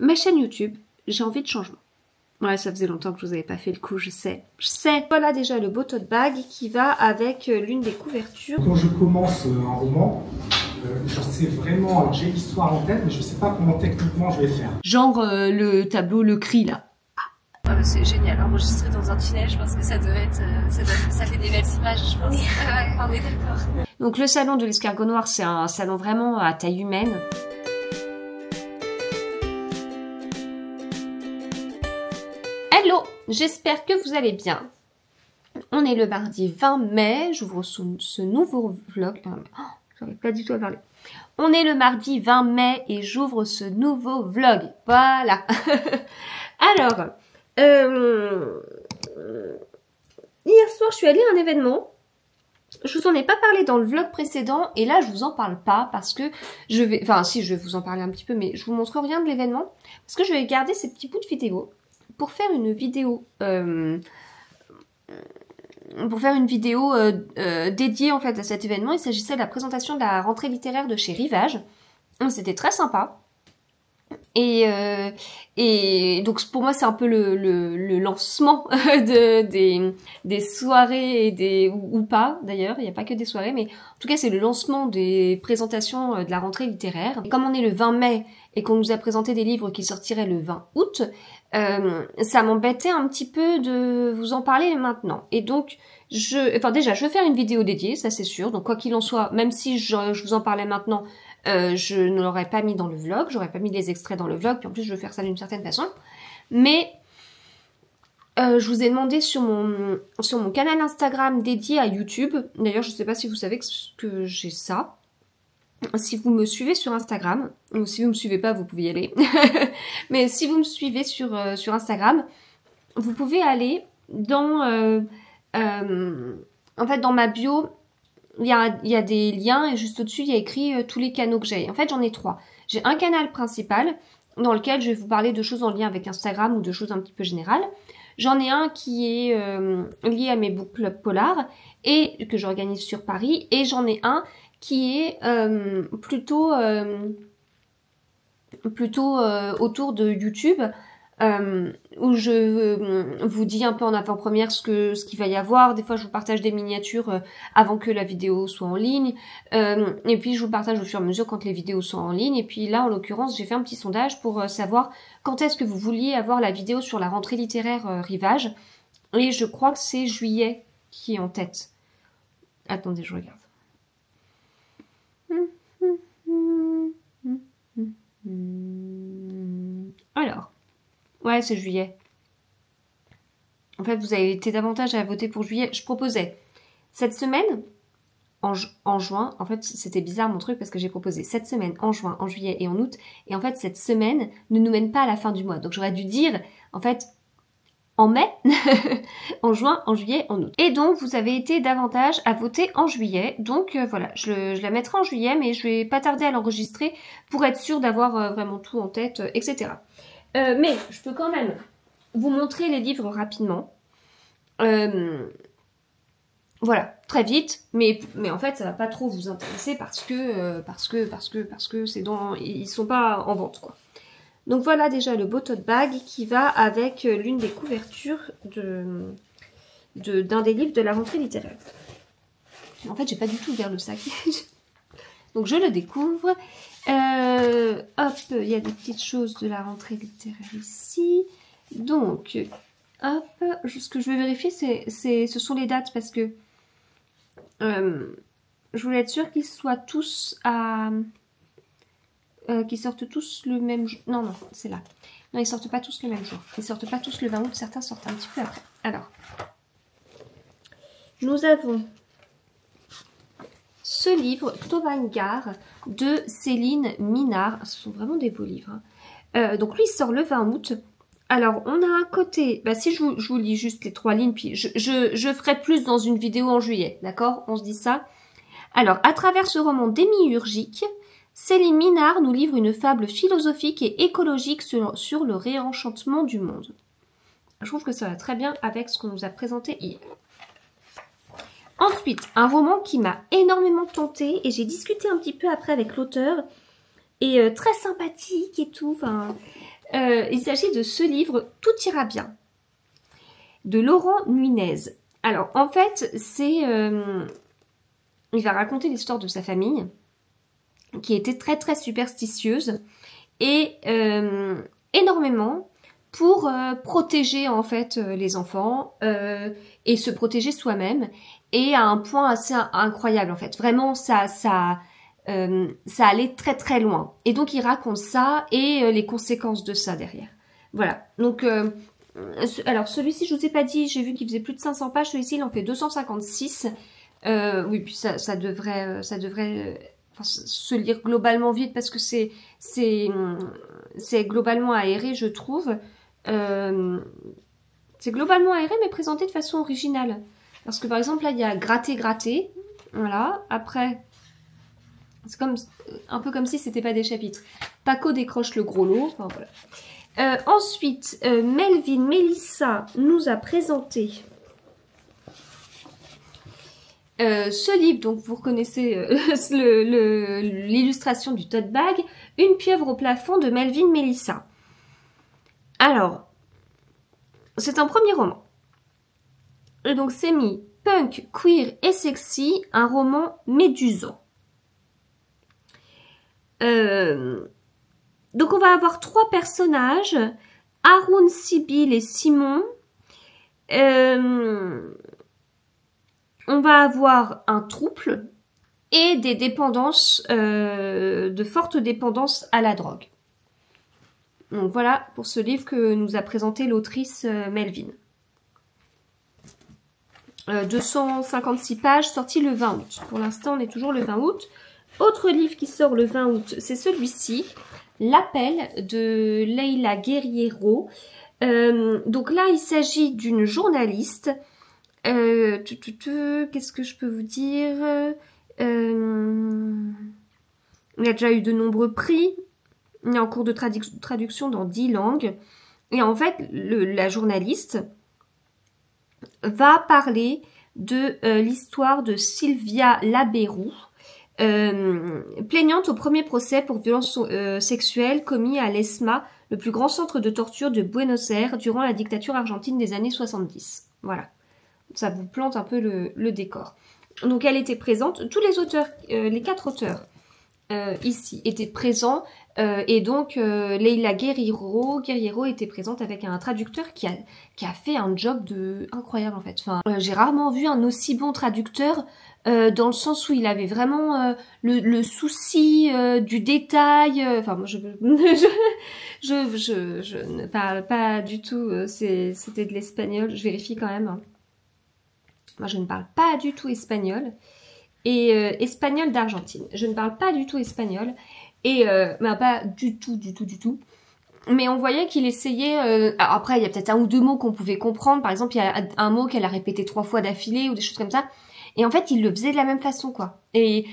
ma chaîne YouTube, j'ai envie de changement. Ouais, ça faisait longtemps que je vous avais pas fait le coup, je sais. Voilà déjà le beau tote bag qui va avec l'une des couvertures. Quand je commence un roman, je sais vraiment, j'ai l'histoire en tête, mais je sais pas comment techniquement je vais faire. Genre le tableau, le cri là. Ah, c'est génial, enregistré dans un tunnel, je pense que ça devait être, ça fait des belles images, je pense. Ouais, on est d'accord. Donc le salon de l'escargot noir, c'est un salon vraiment à taille humaine. Hello, j'espère que vous allez bien. On est le mardi 20 mai, j'ouvre ce nouveau vlog. Oh, j'arrive pas du tout à parler. On est le mardi 20 mai et j'ouvre ce nouveau vlog. Voilà. Alors, hier soir, je suis allée à un événement. Je vous en ai pas parlé dans le vlog précédent et là, je vous en parle pas parce que je vais... Enfin, si, je vais vous en parler un petit peu, mais je vous montre rien de l'événement parce que je vais garder ces petits bouts de vidéo pour faire une vidéo... dédiée en fait à cet événement. Il s'agissait de la présentation de la rentrée littéraire de chez Rivage. C'était très sympa. Et donc pour moi c'est un peu le lancement des soirées et ou pas d'ailleurs, il n'y a pas que des soirées, mais en tout cas c'est le lancement des présentations de la rentrée littéraire. Et comme on est le 20 mai et qu'on nous a présenté des livres qui sortiraient le 20 août, ça m'embêtait un petit peu de vous en parler maintenant. Et donc déjà je vais faire une vidéo dédiée, ça c'est sûr, donc quoi qu'il en soit, même si je vous en parlais maintenant, je ne l'aurais pas mis dans le vlog, j'aurais pas mis les extraits dans le vlog, puis en plus je vais faire ça d'une certaine façon. Mais je vous ai demandé sur mon canal Instagram dédié à YouTube, d'ailleurs je sais pas si vous savez que j'ai ça. Si vous me suivez sur Instagram, ou si vous me suivez pas, vous pouvez y aller. Mais si vous me suivez sur Instagram, vous pouvez aller dans en fait dans ma bio. Il y a des liens et juste au-dessus, il y a écrit tous les canaux que j'ai. En fait, j'en ai 3. J'ai un canal principal dans lequel je vais vous parler de choses en lien avec Instagram ou de choses un petit peu générales. J'en ai un qui est lié à mes book clubs polars et que j'organise sur Paris. Et j'en ai un qui est plutôt autour de YouTube. Où je vous dis un peu en avant-première ce qu'il va y avoir. Des fois, je vous partage des miniatures avant que la vidéo soit en ligne. Et puis, je vous partage au fur et à mesure quand les vidéos sont en ligne. Et puis là, en l'occurrence, j'ai fait un petit sondage pour savoir quand est-ce que vous vouliez avoir la vidéo sur la rentrée littéraire Rivage. Et je crois que c'est juillet qui est en tête. Attendez, je regarde. Alors... Ouais, c'est juillet. En fait, vous avez été davantage à voter pour juillet. Je proposais cette semaine, en juin, en fait, c'était bizarre mon truc parce que j'ai proposé cette semaine, en juin, en juillet et en août. Et en fait, cette semaine ne nous mène pas à la fin du mois. Donc, j'aurais dû dire, en fait, en mai, en juin, en juillet, en août. Et donc, vous avez été davantage à voter en juillet. Donc, voilà, je la mettrai en juillet, mais je vais pas tarder à l'enregistrer pour être sûre d'avoir vraiment tout en tête, etc. Mais je peux quand même vous montrer les livres rapidement. Voilà, très vite. Mais en fait, ça va pas trop vous intéresser parce que ils sont pas en vente, quoi. Donc voilà déjà le beau tote bag qui va avec l'une des couvertures d'un des livres de la rentrée littéraire. En fait, j'ai pas du tout ouvert le sac. Donc je le découvre. Hop, il y a des petites choses de la rentrée littéraire ici. Donc, hop, ce que je vais vérifier, ce sont les dates parce que je voulais être sûre qu'ils soient tous qu'ils sortent tous le même jour. Non, c'est là. Non, ils sortent pas tous le même jour. Ils sortent pas tous le 20 août, certains sortent un petit peu après. Alors, nous avons ce livre, Tovangar, de Céline Minard. Ce sont vraiment des beaux livres. Donc lui, il sort le 20 août. Alors, on a un côté... Bah, si je vous lis juste les 3 lignes, puis je ferai plus dans une vidéo en juillet, d'accord? On se dit ça. Alors, à travers ce roman démiurgique, Céline Minard nous livre une fable philosophique et écologique sur le réenchantement du monde. Je trouve que ça va très bien avec ce qu'on nous a présenté hier. Ensuite, un roman qui m'a énormément tentée et j'ai discuté un petit peu après avec l'auteur et très sympathique et tout. Enfin, Il s'agit de ce livre « Tout ira bien » de Laurent Nunez. Alors, en fait, il va raconter l'histoire de sa famille, qui était très très superstitieuse, et énormément pour protéger en fait les enfants et se protéger soi-même, et à un point assez incroyable en fait. Vraiment, ça allait très très loin. Et donc, il raconte ça et les conséquences de ça derrière. Voilà. Donc, alors celui-ci, je vous ai pas dit, j'ai vu qu'il faisait plus de 500 pages. Celui-ci, il en fait 256. Oui, puis ça devrait se lire globalement vite parce que c'est globalement aéré, je trouve. C'est globalement aéré, mais présenté de façon originale. Parce que par exemple, là, il y a gratter. Voilà. Après, c'est un peu comme si c'était pas des chapitres. Paco décroche le gros lot. Enfin, voilà. Ensuite, Melvin Melissa nous a présenté ce livre, donc vous reconnaissez l'illustration du tote bag, Une pieuvre au plafond de Melvin Melissa. Alors, c'est un premier roman. Et donc c'est mis punk, queer et sexy, un roman médusant. Donc on va avoir 3 personnages, Haroun, Sibyl et Simon. On va avoir un trouble et des dépendances, de fortes dépendances à la drogue. Donc voilà pour ce livre que nous a présenté l'autrice Melvin. 256 pages, sorti le 20 août. Pour l'instant, on est toujours le 20 août. Autre livre qui sort le 20 août, c'est celui-ci, L'appel de Leila Guerriero. Donc là, il s'agit d'une journaliste. Qu'est-ce que je peux vous dire? Il a déjà eu de nombreux prix. Il est en cours de traduction dans 10 langues. Et en fait, la journaliste va parler de l'histoire de Sylvia Labérou, plaignante au premier procès pour violences sexuelles commis à l'ESMA, le plus grand centre de torture de Buenos Aires durant la dictature argentine des années 70. Voilà, ça vous plante un peu le décor. Donc elle était présente, tous les auteurs, les 4 auteurs ici étaient présents, et donc Leila Guerriero était présente avec un traducteur qui a fait un job incroyable en fait. Enfin, j'ai rarement vu un aussi bon traducteur, dans le sens où il avait vraiment le souci du détail. Enfin, moi je ne parle pas du tout. C'était de l'espagnol. Je vérifie quand même. Hein. Moi, je ne parle pas du tout espagnol. Et espagnol d'Argentine. Je ne parle pas du tout espagnol. Et pas du tout. Mais on voyait qu'il essayait... alors après, il y a peut-être un ou deux mots qu'on pouvait comprendre. Par exemple, il y a un mot qu'elle a répété 3 fois d'affilée ou des choses comme ça. Et en fait, il le faisait de la même façon, quoi. Et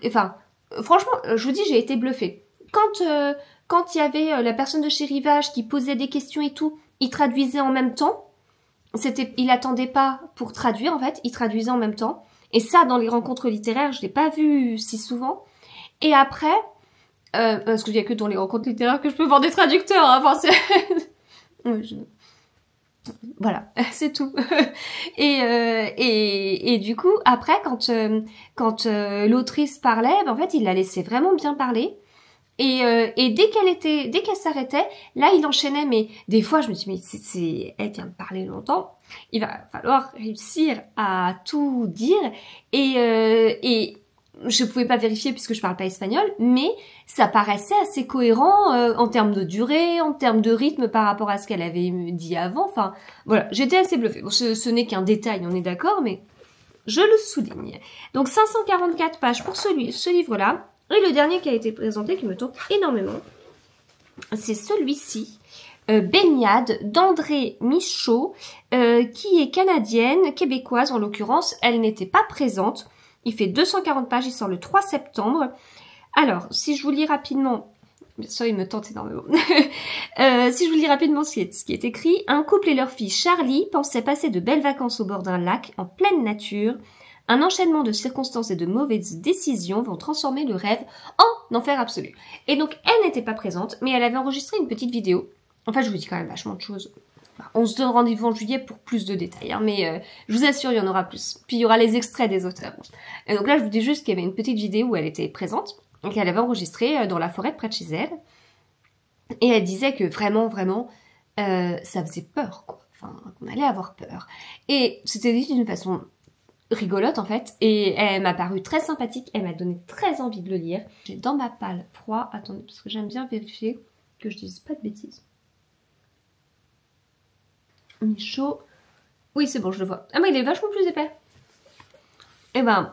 enfin, franchement, je vous dis, j'ai été bluffée. Quand il y avait la personne de chez Rivage qui posait des questions et tout, il traduisait en même temps. Il attendait pas pour traduire, en fait. Il traduisait en même temps. Et ça, dans les rencontres littéraires, je l'ai pas vu si souvent. Et après, parce qu'il y a que dans les rencontres littéraires que je peux voir des traducteurs. Hein. Enfin, voilà, c'est tout. et du coup, après, quand l'autrice parlait, ben, en fait, il la laissait vraiment bien parler. Et dès qu'elle s'arrêtait, là, il enchaînait. Mais des fois, je me suis dit, mais elle vient de parler longtemps. Il va falloir réussir à tout dire. Et je pouvais pas vérifier puisque je parle pas espagnol, mais ça paraissait assez cohérent en termes de durée, en termes de rythme par rapport à ce qu'elle avait dit avant. Enfin, voilà, j'étais assez bluffée. Bon, ce n'est qu'un détail, on est d'accord, mais je le souligne. Donc 544 pages pour ce livre-là. Et le dernier qui a été présenté, qui me tente énormément, c'est celui-ci, Baignade d'André Michaud, qui est canadienne, québécoise en l'occurrence. Elle n'était pas présente. Il fait 240 pages, il sort le 3 septembre. Alors, si je vous lis rapidement, bien sûr il me tente énormément, si je vous lis rapidement ce qui est écrit, un couple et leur fille Charlie pensaient passer de belles vacances au bord d'un lac, en pleine nature. Un enchaînement de circonstances et de mauvaises décisions vont transformer le rêve en enfer absolu. Et donc, elle n'était pas présente, mais elle avait enregistré une petite vidéo En fait, je vous dis quand même vachement de choses. Enfin, on se donne rendez-vous en juillet pour plus de détails, hein, mais je vous assure, il y en aura plus. Puis il y aura les extraits des auteurs. Et donc là, je vous dis juste qu'il y avait une petite vidéo où elle était présente, et qu'elle avait enregistré dans la forêt près de chez elle. Et elle disait que vraiment, vraiment, ça faisait peur, quoi. Enfin, qu'on allait avoir peur. Et c'était dit d'une façon rigolote, en fait. Et elle m'a paru très sympathique. Elle m'a donné très envie de le lire. J'ai dans ma palle froid. Attendez, parce que j'aime bien vérifier que je dise pas de bêtises. Michaud. Oui, c'est bon, je le vois. Ah, mais il est vachement plus épais. Et ben,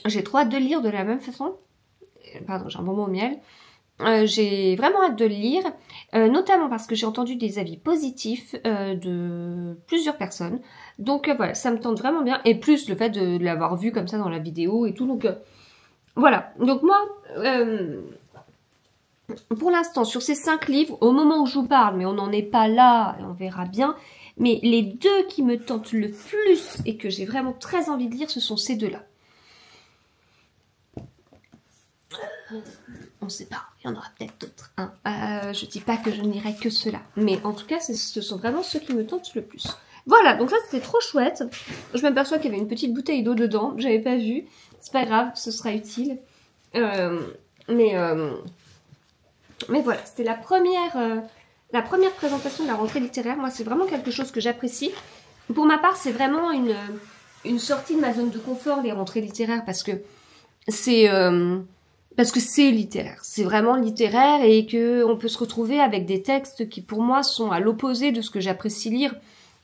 j'ai trop hâte de le lire de la même façon. Pardon, j'ai un bonbon au miel. J'ai vraiment hâte de le lire, notamment parce que j'ai entendu des avis positifs de plusieurs personnes. Donc voilà, ça me tente vraiment bien. Et plus le fait de l'avoir vu comme ça dans la vidéo et tout. Donc voilà. Donc moi, pour l'instant, sur ces 5 livres, au moment où je vous parle, mais on n'en est pas là, et on verra bien. Mais les 2 qui me tentent le plus et que j'ai vraiment très envie de lire, ce sont ces 2-là. On ne sait pas, il y en aura peut-être d'autres. Hein. Je dis pas que je n'irai que ceux-là. Mais en tout cas, ce sont vraiment ceux qui me tentent le plus. Voilà, donc ça c'était trop chouette. Je m'aperçois qu'il y avait une petite bouteille d'eau dedans. J'avais pas vu. C'est pas grave, ce sera utile. Mais voilà, c'était la première présentation de la rentrée littéraire. Moi, c'est vraiment quelque chose que j'apprécie. Pour ma part, c'est vraiment une sortie de ma zone de confort, les rentrées littéraires, parce que c'est littéraire. C'est vraiment littéraire et que on peut se retrouver avec des textes qui, pour moi, sont à l'opposé de ce que j'apprécie lire.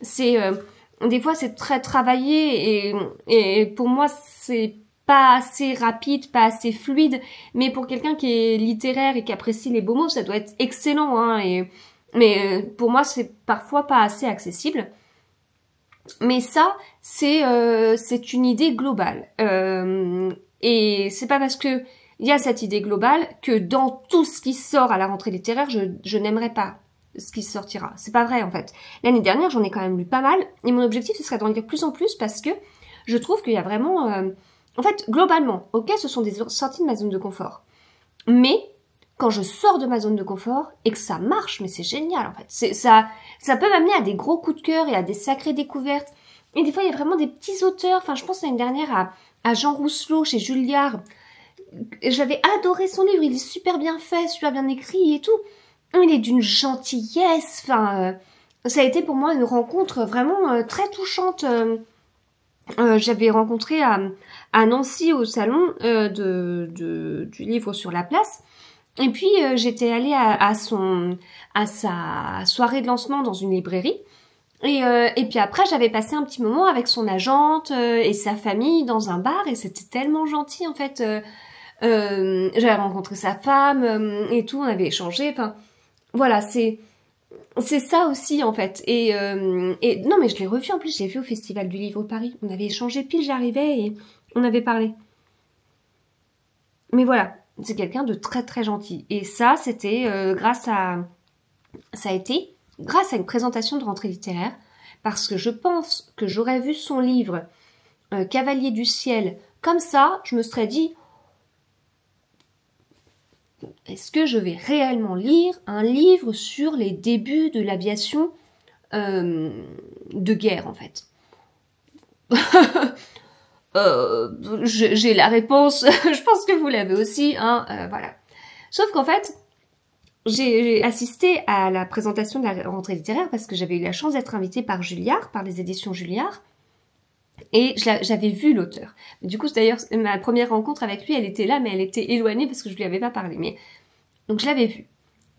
Des fois, c'est très travaillé et pour moi, c'est pas assez rapide, pas assez fluide. Mais pour quelqu'un qui est littéraire et qui apprécie les beaux mots, ça doit être excellent, hein. Mais pour moi, c'est parfois pas assez accessible. Mais ça, c'est une idée globale. Et c'est pas parce que il y a cette idée globale que dans tout ce qui sort à la rentrée littéraire, je n'aimerais pas ce qui sortira. C'est pas vrai, en fait. L'année dernière, j'en ai quand même lu pas mal. Et mon objectif, ce serait d'en lire plus en plus parce que je trouve qu'il y a vraiment... En fait, globalement, ok, ce sont des sorties de ma zone de confort. Mais quand je sors de ma zone de confort et que ça marche, mais c'est génial, en fait. Ça peut m'amener à des gros coups de cœur et à des sacrées découvertes. Et des fois, il y a vraiment des petits auteurs. Enfin, je pense l'année dernière à Jean Rousselot chez Julliard. J'avais adoré son livre, il est super bien fait, super bien écrit et tout. Il est d'une gentillesse, enfin, ça a été pour moi une rencontre vraiment très touchante. J'avais rencontré à Nancy au salon du livre sur la place. Et puis j'étais allée à sa soirée de lancement dans une librairie. Et puis après, j'avais passé un petit moment avec son agente et sa famille dans un bar et c'était tellement gentil en fait. J'avais rencontré sa femme et tout, on avait échangé. Enfin, voilà, c'est ça aussi en fait. Et non, mais je l'ai revu en plus. Je l'ai vu au Festival du Livre Paris. On avait échangé pile, j'arrivais et on avait parlé. Mais voilà, c'est quelqu'un de très très gentil. Et ça, c'était ça a été grâce à une présentation de rentrée littéraire, parce que je pense que j'aurais vu son livre Cavalier du ciel comme ça, je me serais dit, est-ce que je vais réellement lire un livre sur les débuts de l'aviation de guerre, en fait? J'ai la réponse, je pense que vous l'avez aussi, hein, voilà. Sauf qu'en fait, j'ai assisté à la présentation de la rentrée littéraire parce que j'avais eu la chance d'être invitée par Julliard, par les éditions Julliard, et j'avais vu l'auteur. Du coup, d'ailleurs, ma première rencontre avec lui, elle était là, mais elle était éloignée parce que je lui avais pas parlé. Mais donc je l'avais vu,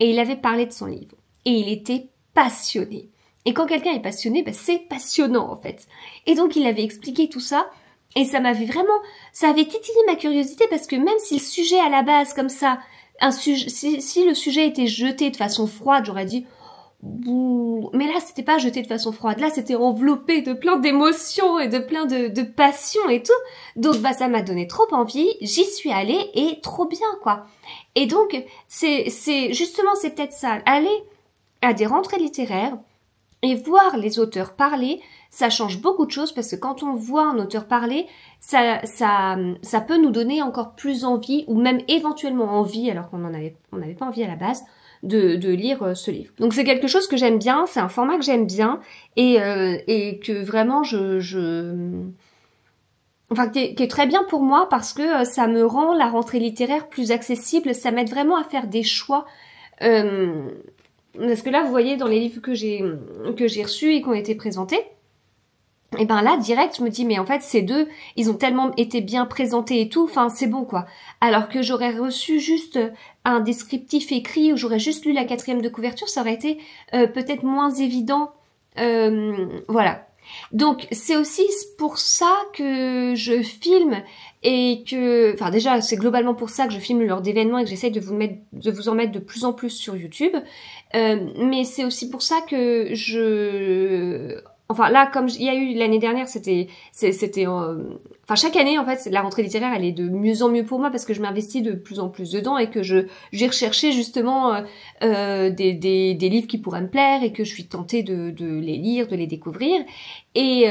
et il avait parlé de son livre, et il était passionné. Et quand quelqu'un est passionné, ben, c'est passionnant en fait. Et donc il avait expliqué tout ça, et ça m'avait vraiment, ça avait titillé ma curiosité parce que même si le sujet à la base comme ça, si le sujet était jeté de façon froide, j'aurais dit mais là c'était pas jeté de façon froide, là c'était enveloppé de plein d'émotions et de plein de passion et tout. Donc bah ça m'a donné trop envie, j'y suis allée et trop bien quoi. Et donc c'est justement c'est peut-être ça, aller à des rentrées littéraires et voir les auteurs parler, ça change beaucoup de choses parce que quand on voit un auteur parler, ça peut nous donner encore plus envie ou même éventuellement envie alors qu'on n'avait pas envie à la base de lire ce livre. Donc c'est quelque chose que j'aime bien, c'est un format que j'aime bien et que vraiment enfin qui est très bien pour moi parce que ça me rend la rentrée littéraire plus accessible, ça m'aide vraiment à faire des choix. Parce que là, vous voyez, dans les livres que j'ai reçus et qui ont été présentés, et ben là, direct, je me dis, mais en fait, ces deux, ils ont tellement été bien présentés et tout, enfin, c'est bon, quoi. Alors que j'aurais reçu juste un descriptif écrit ou j'aurais juste lu la 4e de couverture, ça aurait été peut-être moins évident. Voilà. Donc, c'est aussi pour ça que je filme et que... Enfin, déjà, c'est globalement pour ça que je filme lors d'événements et que j'essaye de vous en mettre de plus en plus sur YouTube. Mais c'est aussi pour ça que Enfin là, comme il y a eu l'année dernière, enfin chaque année en fait, la rentrée littéraire, elle est de mieux en mieux pour moi parce que je m'investis de plus en plus dedans et que j'ai recherché justement des livres qui pourraient me plaire et que je suis tentée de les lire, de les découvrir et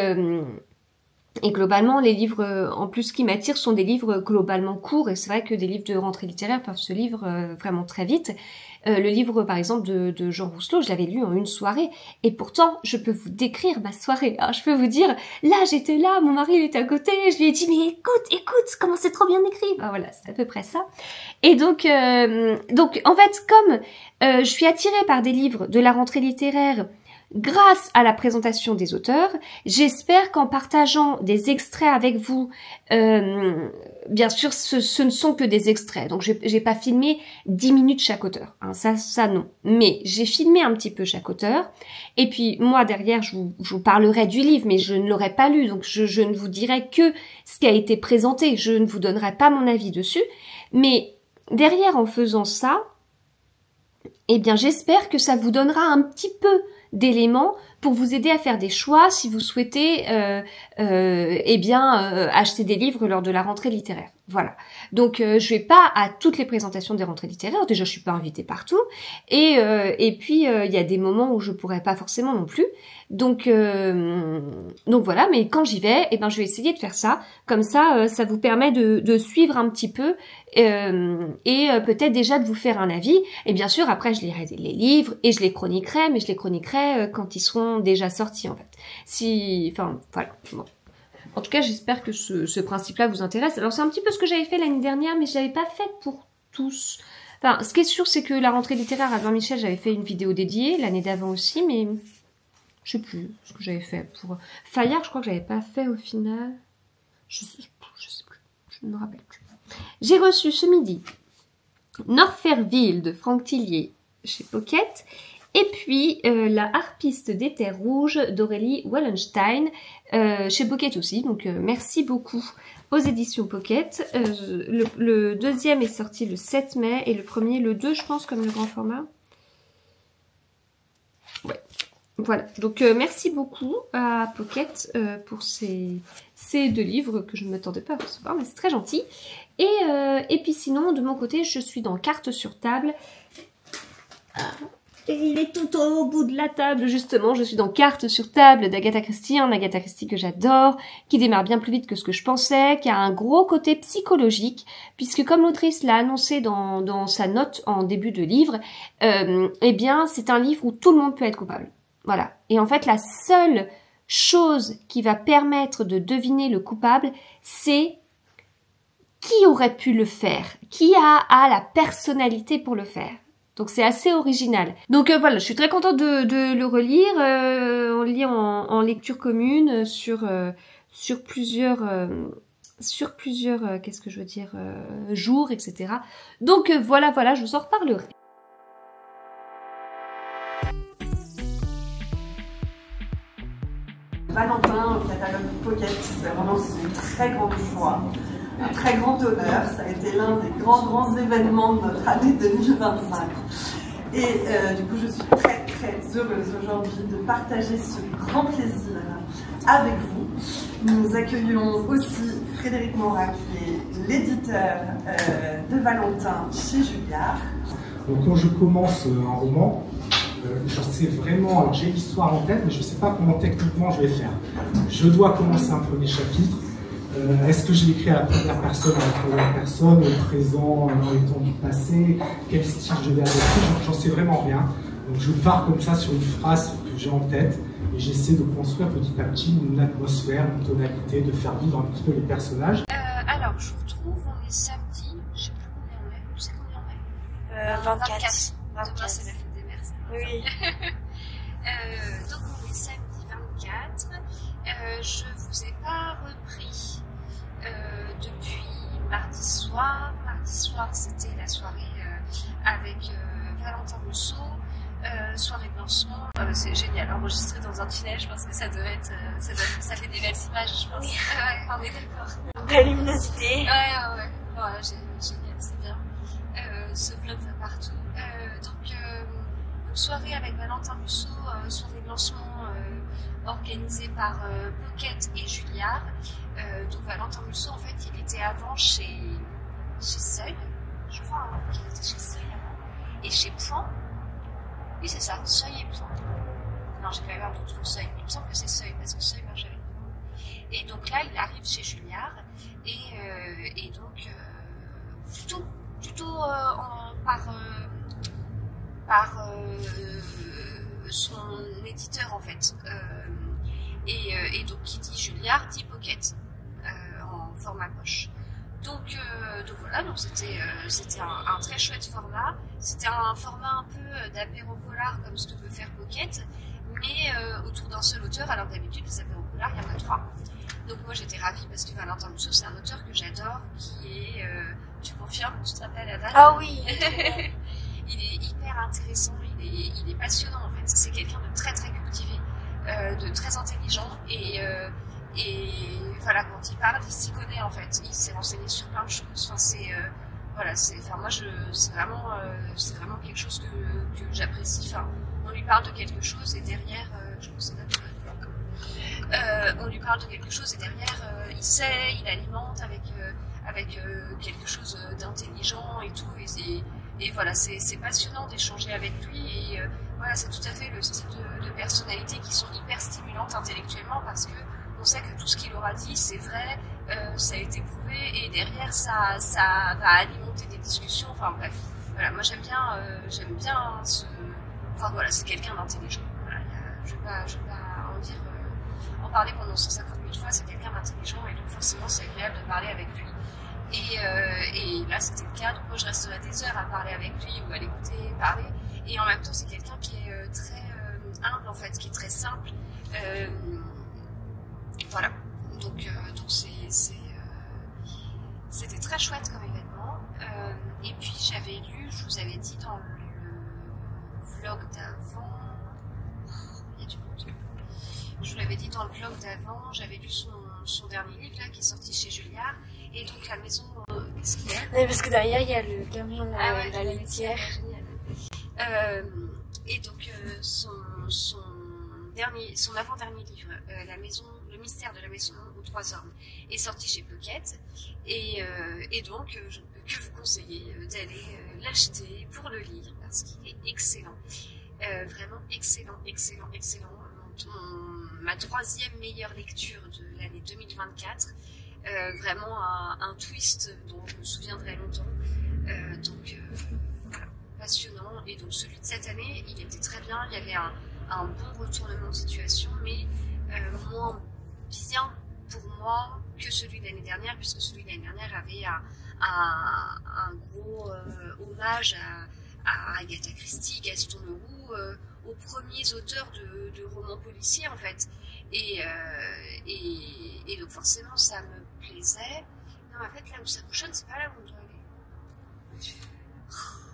globalement, les livres en plus qui m'attirent sont des livres globalement courts et c'est vrai que des livres de rentrée littéraire peuvent se lire vraiment très vite. Le livre par exemple de Jean Rousselot, je l'avais lu en une soirée et pourtant je peux vous décrire ma soirée. Alors, je peux vous dire, là j'étais là, mon mari il était à côté, je lui ai dit mais écoute, comment c'est trop bien écrit. Ben, voilà, c'est à peu près ça. Et donc en fait comme je suis attirée par des livres de la rentrée littéraire grâce à la présentation des auteurs, j'espère qu'en partageant des extraits avec vous, bien sûr ce ne sont que des extraits, donc j'ai pas filmé 10 minutes chaque auteur, hein, ça non, mais j'ai filmé un petit peu chaque auteur, et puis moi derrière je vous parlerai du livre, mais je ne l'aurai pas lu, donc je ne vous dirai que ce qui a été présenté, je ne vous donnerai pas mon avis dessus, mais derrière en faisant ça, eh bien j'espère que ça vous donnera un petit peu d'éléments pour vous aider à faire des choix si vous souhaitez acheter des livres lors de la rentrée littéraire. Voilà. Donc je vais pas à toutes les présentations des rentrées littéraires, déjà je suis pas invitée partout et puis il y a des moments où je pourrais pas forcément non plus. Donc voilà, mais quand j'y vais, eh ben je vais essayer de faire ça. Comme ça ça vous permet de suivre un petit peu et peut-être déjà de vous faire un avis. Et bien sûr après je lirai les livres et je les chroniquerai, mais je les chroniquerai quand ils seront déjà sortis en fait. Enfin voilà. Bon. En tout cas, j'espère que ce principe-là vous intéresse. Alors, c'est un petit peu ce que j'avais fait l'année dernière, mais je l'avais pas fait pour tous. Enfin, ce qui est sûr, c'est que la rentrée littéraire à Saint-Michel, j'avais fait une vidéo dédiée, l'année d'avant aussi, mais je sais plus ce que j'avais fait pour... Fayard, je crois que j'avais pas fait au final. Je sais plus, je ne me rappelle plus. J'ai reçu ce midi Norferville de Franck Tillier chez Pocket. Et puis, la harpiste des terres rouges d'Aurélie Wallenstein, chez Pocket aussi. Donc, merci beaucoup aux éditions Pocket. Le deuxième est sorti le 7 mai et le premier le 2, je pense, comme le grand format. Ouais, voilà. Donc, merci beaucoup à Pocket pour ces deux livres que je ne m'attendais pas à recevoir, mais c'est très gentil. Et puis sinon, de mon côté, je suis dans Cartes sur table. Et il est tout au bout de la table, justement. Je suis dans Cartes sur table d'Agatha Christie, un Agatha Christie que j'adore, qui démarre bien plus vite que ce que je pensais, qui a un gros côté psychologique, puisque comme l'autrice l'a annoncé dans sa note en début de livre, eh bien, c'est un livre où tout le monde peut être coupable. Voilà. Et en fait, la seule chose qui va permettre de deviner le coupable, c'est qui aurait pu le faire, qui a la personnalité pour le faire. Donc c'est assez original. Donc voilà, je suis très contente de le relire. On le lit en lecture commune sur plusieurs qu'est-ce que je veux dire, jours, etc. Donc voilà, je vous en reparlerai. Valentin au catalogue Pocket, c'est vraiment une très grande joie, un très grand honneur. Ça a été l'un des grands événements de notre année 2025. Et du coup, je suis très heureuse aujourd'hui de partager ce grand plaisir avec vous. Nous accueillons aussi Frédéric Morat, qui est l'éditeur de Valentin chez Julliard. Donc quand je commence un roman, je sais vraiment, j'ai l'histoire en tête, mais je ne sais pas comment techniquement je vais faire. Je dois commencer un premier chapitre, Est-ce que je l'écris à la première personne, à la première personne, au présent, dans les temps du passé? Quel style je vais adopter? J'en sais vraiment rien. Donc je pars comme ça sur une phrase que j'ai en tête et j'essaie de construire petit à petit une atmosphère, une tonalité, de faire vivre un petit peu les personnages. Alors, je vous retrouve, on est samedi, je sais plus combien on est. Tu sais combien on est 24. Demain, c'est la fête des mères. Oui. Donc, on est samedi 24. Je vous ai pas repris depuis mardi soir. Mardi soir, c'était la soirée avec Valentin Musso. Soirée de lancement, c'est génial, enregistré dans un tunnel, je pense que ça devait être, ça fait des belles images, je pense. Oui. Ouais, on est d'accord. Belle luminosité. Ouais, génial, c'est bien. Ce vlog va partout. Donc, soirée avec Valentin Musso, soirée de lancement organisée par Pocket et Julliard. Donc Valentin Musso, en fait, il était avant chez Seuil, je crois, hein, qu'il était chez Seuil avant, et chez Point. Oui, c'est ça, Seuil et Point. Non, j'ai quand même un doute sur Seuil, mais il me semble que c'est Seuil, parce que Seuil marche avec nous. Et donc là, il arrive chez Julliard, et donc, plutôt par son éditeur, en fait. Et donc, qui dit Julliard, dit Pocket, en format poche. Donc voilà, donc c'était un très chouette format. C'était un format un peu d'apéro polar comme ce que peut faire Pocket, mais autour d'un seul auteur. Alors d'habitude les apéros polars, il y en a 3. Donc moi j'étais ravie parce que Valentin Musso, c'est un auteur que j'adore, qui est, tu confirmes, tu te rappelles Adèle? Ah oui. Il est hyper intéressant, il est passionnant en fait. C'est quelqu'un de très très cultivé, de très intelligent et voilà, quand il parle, il s'y connaît en fait. Il s'est renseigné sur plein de choses. Enfin, c'est vraiment quelque chose que j'apprécie. Enfin, on lui parle de quelque chose et derrière, on lui parle de quelque chose et derrière, il sait, il alimente avec quelque chose d'intelligent et tout. Et voilà, c'est passionnant d'échanger avec lui. Et voilà, c'est tout à fait le style de personnalité qui sont hyper stimulantes intellectuellement parce que on sait que tout ce qu'il aura dit, c'est vrai, ça a été prouvé, et derrière, ça va alimenter des discussions. Enfin bref, voilà, moi j'aime bien Enfin voilà, c'est quelqu'un d'intelligent. Voilà, je vais pas en parler pendant 150 000 fois, c'est quelqu'un d'intelligent, et donc forcément c'est agréable de parler avec lui. Et là c'était le cas, donc moi je resterai des heures à parler avec lui ou à l'écouter parler, et en même temps c'est quelqu'un qui est très humble en fait, qui est très simple. Voilà, donc c'était très chouette comme événement. Et puis j'avais lu, je vous avais dit dans le vlog d'avant, il y a du monde. Je vous l'avais dit dans le vlog d'avant, j'avais lu son dernier livre là qui est sorti chez Julliard. Et donc la maison, qu'est-ce qu'il y a? Oui, parce que derrière il y a le camion, la laitière. Et donc son avant-dernier livre, Le mystère de la maison aux 3 hommes, est sorti chez Pocket, et donc je ne peux que vous conseiller d'aller l'acheter pour le lire parce qu'il est excellent, vraiment excellent. Ma 3e meilleure lecture de l'année 2024, vraiment un twist dont je me souviendrai longtemps, voilà, passionnant. Et donc celui de cette année, il était très bien, il y avait un bon retournement de situation, mais moins bien pour moi que celui de l'année dernière, puisque celui de l'année dernière avait un gros hommage à Agatha Christie, Gaston Leroux, aux premiers auteurs de romans policiers en fait. Et donc forcément ça me plaisait. Non, en fait là où ça bouchonne, c'est pas là où on doit aller.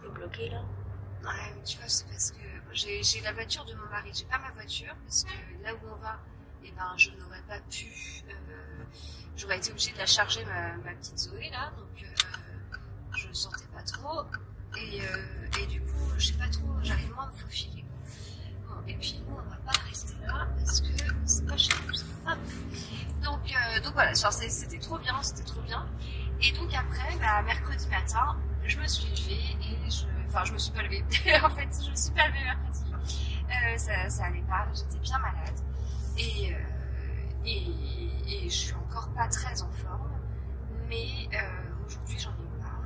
Le bloqué là. Ouais, mais tu vois, c'est parce que j'ai la voiture de mon mari, j'ai pas ma voiture, parce que là où on va, eh ben, je n'aurais pas pu, j'aurais été obligée de la charger, ma petite Zoé là, donc je ne sentais pas trop, et du coup, je sais pas trop, j'arrive moins à me faufiler. Bon, et puis nous, on va pas rester là, parce que c'est pas chez nous, ça. Donc voilà, c'était trop bien, et donc après, mercredi matin, je me suis levée et je me suis pas levée. En fait, je me suis pas levée mercredi. Ça allait pas, j'étais bien malade. Et et je suis encore pas très en forme, mais aujourd'hui j'en ai marre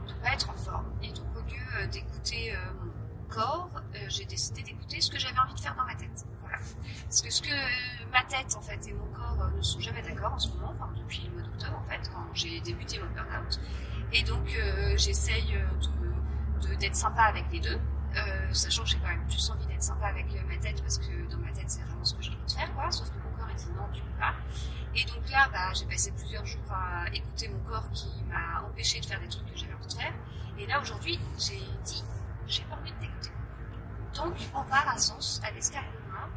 de pas être en forme, et donc au lieu d'écouter mon corps, j'ai décidé d'écouter ce que j'avais envie de faire dans ma tête. Voilà. Parce que ce que ma tête en fait et mon corps ne sont jamais d'accord en ce moment, enfin, depuis le mois d'octobre en fait, quand j'ai débuté mon burn-out. Et donc j'essaye d'être sympa avec les deux, sachant que j'ai quand même plus envie d'être sympa avec ma tête, parce que dans ma tête c'est vraiment ce que j'ai envie de faire, quoi, sauf que mon corps il dit non, tu peux pas. Et donc là, j'ai passé plusieurs jours à écouter mon corps qui m'a empêché de faire des trucs que j'avais envie de faire. Et là aujourd'hui, j'ai dit, j'ai pas envie de t'écouter. Donc on part à Sens, à l'Escale de Main.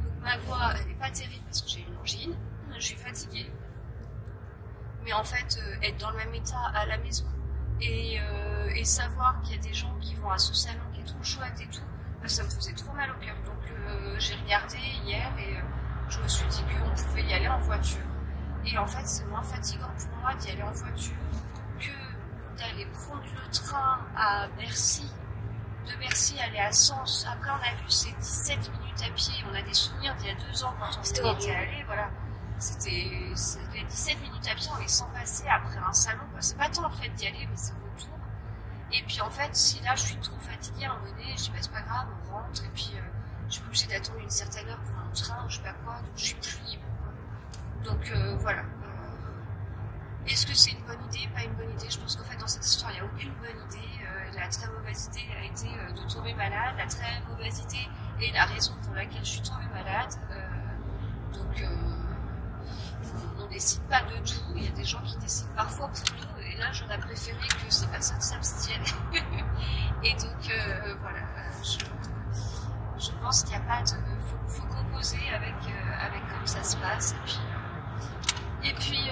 Donc ma voix, elle n'est pas terrible parce que j'ai une angine, je suis fatiguée. Mais en fait, être dans le même état à la maison et savoir qu'il y a des gens qui vont à ce salon qui est trop chouette et tout, ça me faisait trop mal au cœur. Donc j'ai regardé hier et je me suis dit qu'on pouvait y aller en voiture. Et en fait, c'est moins fatigant pour moi d'y aller en voiture que d'aller prendre le train à Bercy, de Bercy aller à Sens. Après, on a vu ces 17 minutes à pied. On a des souvenirs d'il y a 2 ans quand on y était allé. Voilà. C'était les 17 minutes à pied, on les sent passer après un salon. C'est pas tant en fait d'y aller, mais c'est le retour. Et puis en fait, si là je suis trop fatiguée à un moment donné, je dis bah c'est pas grave, on rentre. Et puis je suis obligée d'attendre une certaine heure pour mon train, ou je sais pas quoi, donc je suis plus libre. Donc voilà. Est-ce que c'est une bonne idée? Pas une bonne idée. Je pense qu'en fait dans cette histoire il n'y a aucune bonne idée. La très mauvaise idée a été de tomber malade. La très mauvaise idée est la raison pour laquelle je suis tombée malade. Donc on décide pas de tout. Il y a des gens qui décident parfois pour nous. Et là j'aurais préféré que ces personnes s'abstiennent. Et donc voilà. Je pense qu'il n'y a pas de... faut composer avec comme ça se passe. Et puis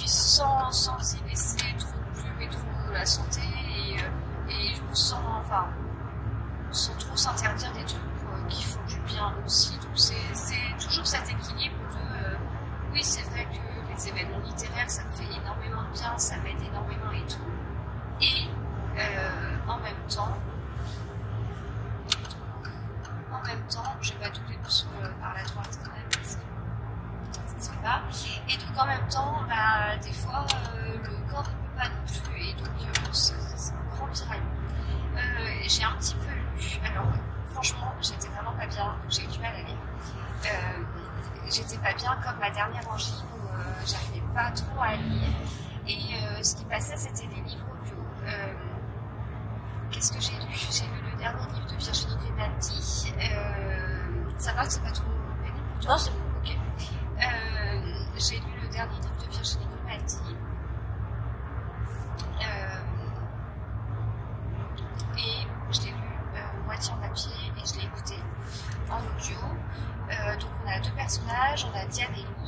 sans y laisser trop de plume et trop de la santé. Et je me sens, enfin, sans trop s'interdire des trucs qui font du bien aussi. Donc c'est toujours cet équilibre de... oui, c'est vrai que les événements littéraires, ça me fait énormément de bien, ça m'aide énormément et tout. Et en même temps, je vais pas doubler par la droite quand même, parce que ça se fait pas. Et donc en même temps, des fois, le corps ne peut pas non plus, et donc c'est un grand tiraillement. J'ai un petit peu lu, alors franchement, j'étais vraiment pas bien, j'ai eu du mal à lire. J'étais pas bien comme ma dernière angine où j'arrivais pas trop à lire. Et ce qui passait, c'était des livres audio. Qu'est-ce que j'ai lu? J'ai lu le dernier livre de Virginie Grimaldi. Ça va que c'est pas trop long. Non, c'est bon, ok. J'ai lu le dernier livre de Virginie Grimaldi. Et je l'ai lu moitié en papier et je l'ai écouté en audio. Donc on a 2 personnages, on a Diane et Lou.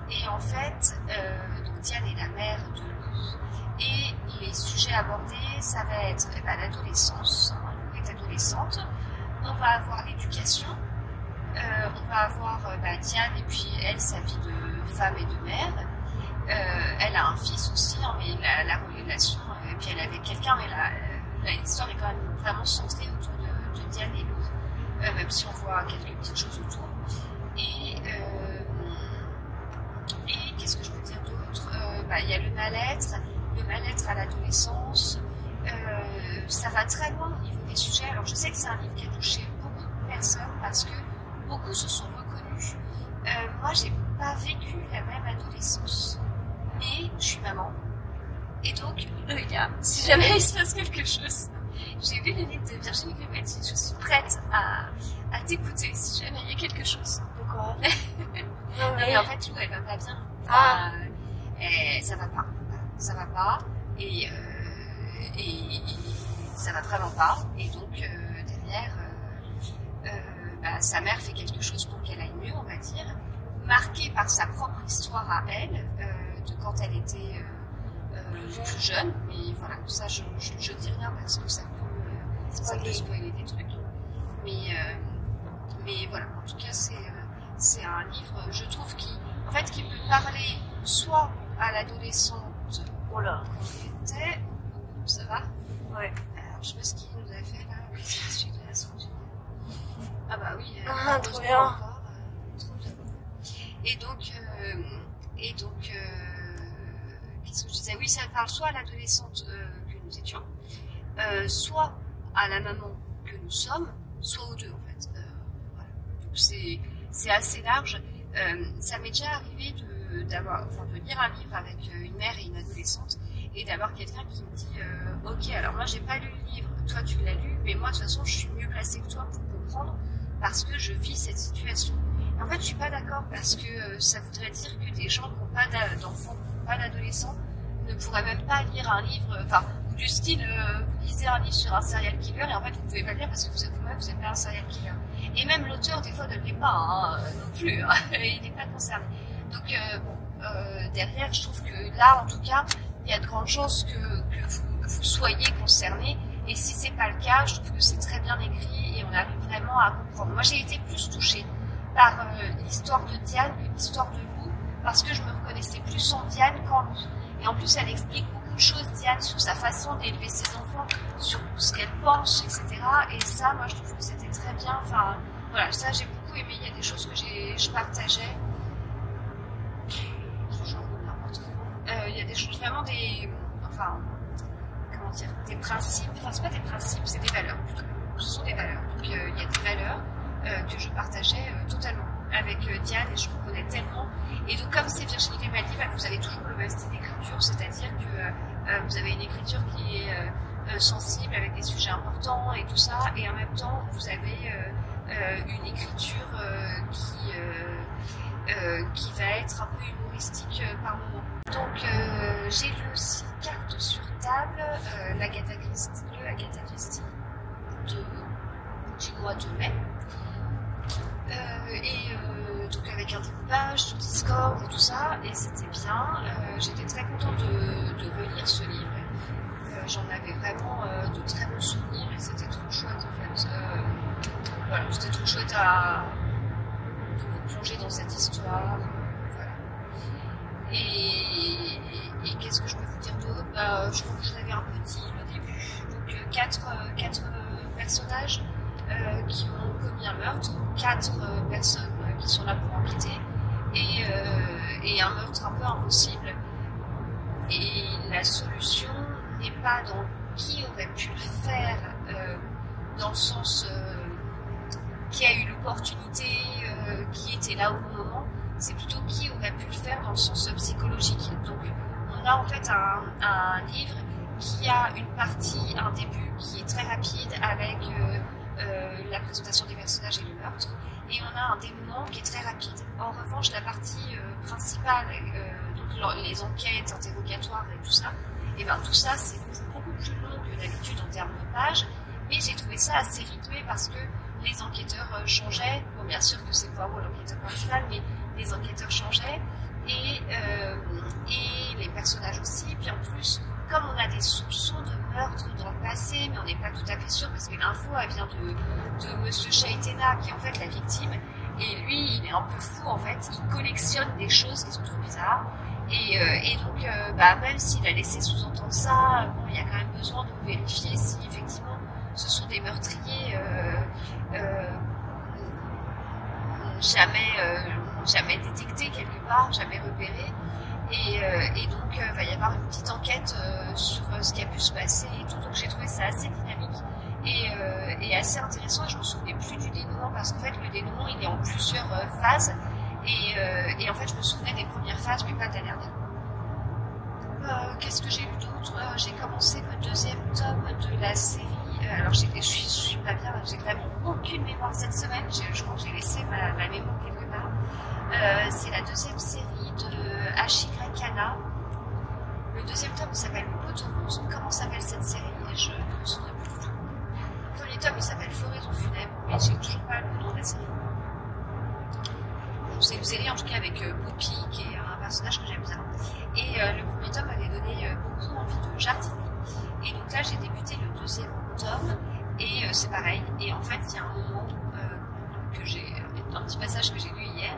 Et en fait, donc Diane est la mère de Lou. Et les sujets abordés, ça va être l'adolescence. Lou est adolescente. On va avoir l'éducation. On va avoir Diane et puis elle, sa vie de femme et de mère. Elle a un fils aussi, hein, mais la relation, et puis elle est avec quelqu'un, mais l'histoire est quand même vraiment centrée autour de Diane et Lou, même si on voit quelques petites choses autour. Et qu'est-ce que je peux dire d'autre? Il y a le mal-être à l'adolescence. Ça va très loin au niveau des sujets. Alors je sais que c'est un livre qui a touché beaucoup de personnes parce que beaucoup se sont reconnus. Moi, j'ai pas vécu la même adolescence, mais je suis maman. Et donc, si jamais il se passe quelque chose, j'ai lu le livre de Virginie Grimaldi, je suis prête à t'écouter si jamais il y a quelque chose. Pourquoi? Non, mais en fait, Lou, elle va pas bien. Ça va pas, et ça va vraiment pas. Et donc, derrière, sa mère fait quelque chose pour qu'elle aille mieux, on va dire, marquée par sa propre histoire à elle, de quand elle était plus jeune. Mais voilà, ça, je dis rien parce que ça peut spoiler des trucs. Mais voilà, en tout cas, c'est un livre, je trouve, qui peut parler soit à l'adolescente qu'on était, ça va? Ouais. Alors, je sais pas ce qu'il nous a fait là, celui de la semaine. Ah bah oui, trop bien. Trop bien. Et donc qu'est-ce que je disais? Oui, ça parle soit à l'adolescente que nous étions, soit à la maman que nous sommes, soit aux deux en fait. Voilà. Donc c'est assez large. Ça m'est déjà arrivé de lire un livre avec une mère et une adolescente et d'avoir quelqu'un qui me dit ok, alors moi j'ai pas lu le livre, toi tu l'as lu, mais moi de toute façon je suis mieux placée que toi pour comprendre parce que je vis cette situation. Et en fait je suis pas d'accord parce que ça voudrait dire que des gens qui n'ont pas d'enfants, qui n'ont pas d'adolescents ne pourraient même pas lire un livre, enfin du style vous lisez un livre sur un serial killer et en fait vous pouvez pas le lire parce que vous-même vous n'êtes pas un serial killer. Et même l'auteur des fois ne l'est pas non plus, hein, il n'est pas concerné. Donc derrière je trouve que là en tout cas il y a de grandes chances que vous soyez concerné et si c'est pas le cas je trouve que c'est très bien écrit et on arrive vraiment à comprendre. Moi j'ai été plus touchée par l'histoire de Diane que l'histoire de Lou parce que je me reconnaissais plus en Diane qu'en Lou. Et en plus, elle explique beaucoup de choses, Diane, sur sa façon d'élever ses enfants, sur ce qu'elle pense, etc. Et ça, moi, je trouve que c'était très bien. Enfin, voilà, ça, j'ai beaucoup aimé. Il y a des choses que je partageais. Il y a des choses, vraiment des principes. Enfin, c'est pas des principes, c'est des valeurs, plutôt. Ce sont des valeurs. Donc, il y a des valeurs que je partageais totalement avec Diane et je me connais tellement. Et donc comme c'est Virginie Grimaldi, vous avez toujours le même style d'écriture, c'est-à-dire que vous avez une écriture qui est sensible avec des sujets importants et tout ça, et en même temps vous avez une écriture qui va être un peu humoristique par moment. Donc j'ai lu aussi Carte sur table, l'Agatha Christie de Gilles de Mai. Donc avec un découpage sur Discord et tout ça, et c'était bien. J'étais très contente de relire ce livre. J'en avais vraiment de très bons souvenirs et c'était trop chouette en fait. Voilà, c'était trop chouette de me plonger dans cette histoire. Voilà. Et qu'est-ce que je peux vous dire d'autre? Je crois que je l'avais un peu dit au début. Donc quatre personnages qui ont commis un meurtre, 4 personnes qui sont là pour enquêter et un meurtre un peu impossible. Et la solution n'est pas dans qui aurait pu le faire, dans le sens qui a eu l'opportunité, qui était là au bon moment, c'est plutôt qui aurait pu le faire dans le sens psychologique. Donc on a en fait un livre qui a une partie, un début qui est très rapide avec la présentation des personnages et le meurtre, et on a un dénouement qui est très rapide. En revanche, la partie principale, donc les enquêtes, interrogatoires et tout ça, et ben tout ça c'est beaucoup plus long que d'habitude en termes de pages, mais j'ai trouvé ça assez rythmé parce que les enquêteurs changeaient. Bon, bien sûr que c'est Poirot l'enquêteur principal, mais les enquêteurs changeaient et les personnages aussi. Puis en plus, comme on a des soupçons de meurtre dans le passé, mais on n'est pas tout à fait sûr parce que l'info elle vient de Monsieur Chaitena qui est en fait la victime, et lui il est un peu fou en fait, il collectionne des choses qui sont trop bizarres, et donc même s'il a laissé sous-entendre ça, bon, il y a quand même besoin de vérifier si effectivement ce sont des meurtriers jamais détectés quelque part, jamais repérés. Et donc il va y avoir une petite enquête sur ce qui a pu se passer et tout. Donc j'ai trouvé ça assez dynamique et assez intéressant. Et je me souvenais plus du dénouement parce qu'en fait le dénouement il est en plusieurs phases et en fait je me souvenais des premières phases mais pas de la dernière. Qu'est-ce que j'ai lu d'autre? J'ai commencé le 2e tome de la série. Alors je suis pas bien, j'ai vraiment aucune mémoire cette semaine. Je crois que j'ai laissé ma mémoire quelque part. C'est la 2e série de Ashigakana. Le 2e tome s'appelle Le Poteau Rose. Comment s'appelle cette série? Je ne me souviens plus du tout. Le premier tome il s'appelle Floraison funèbre, mais j'ai toujours pas le nom de la série. C'est une série en tout cas avec Poppy qui est un personnage que j'aime bien. Et le premier tome m'avait donné beaucoup envie de jardiner. Et donc là j'ai débuté le 2e tome et c'est pareil. Et en fait il y a un moment que j'ai, un petit passage que j'ai lu hier,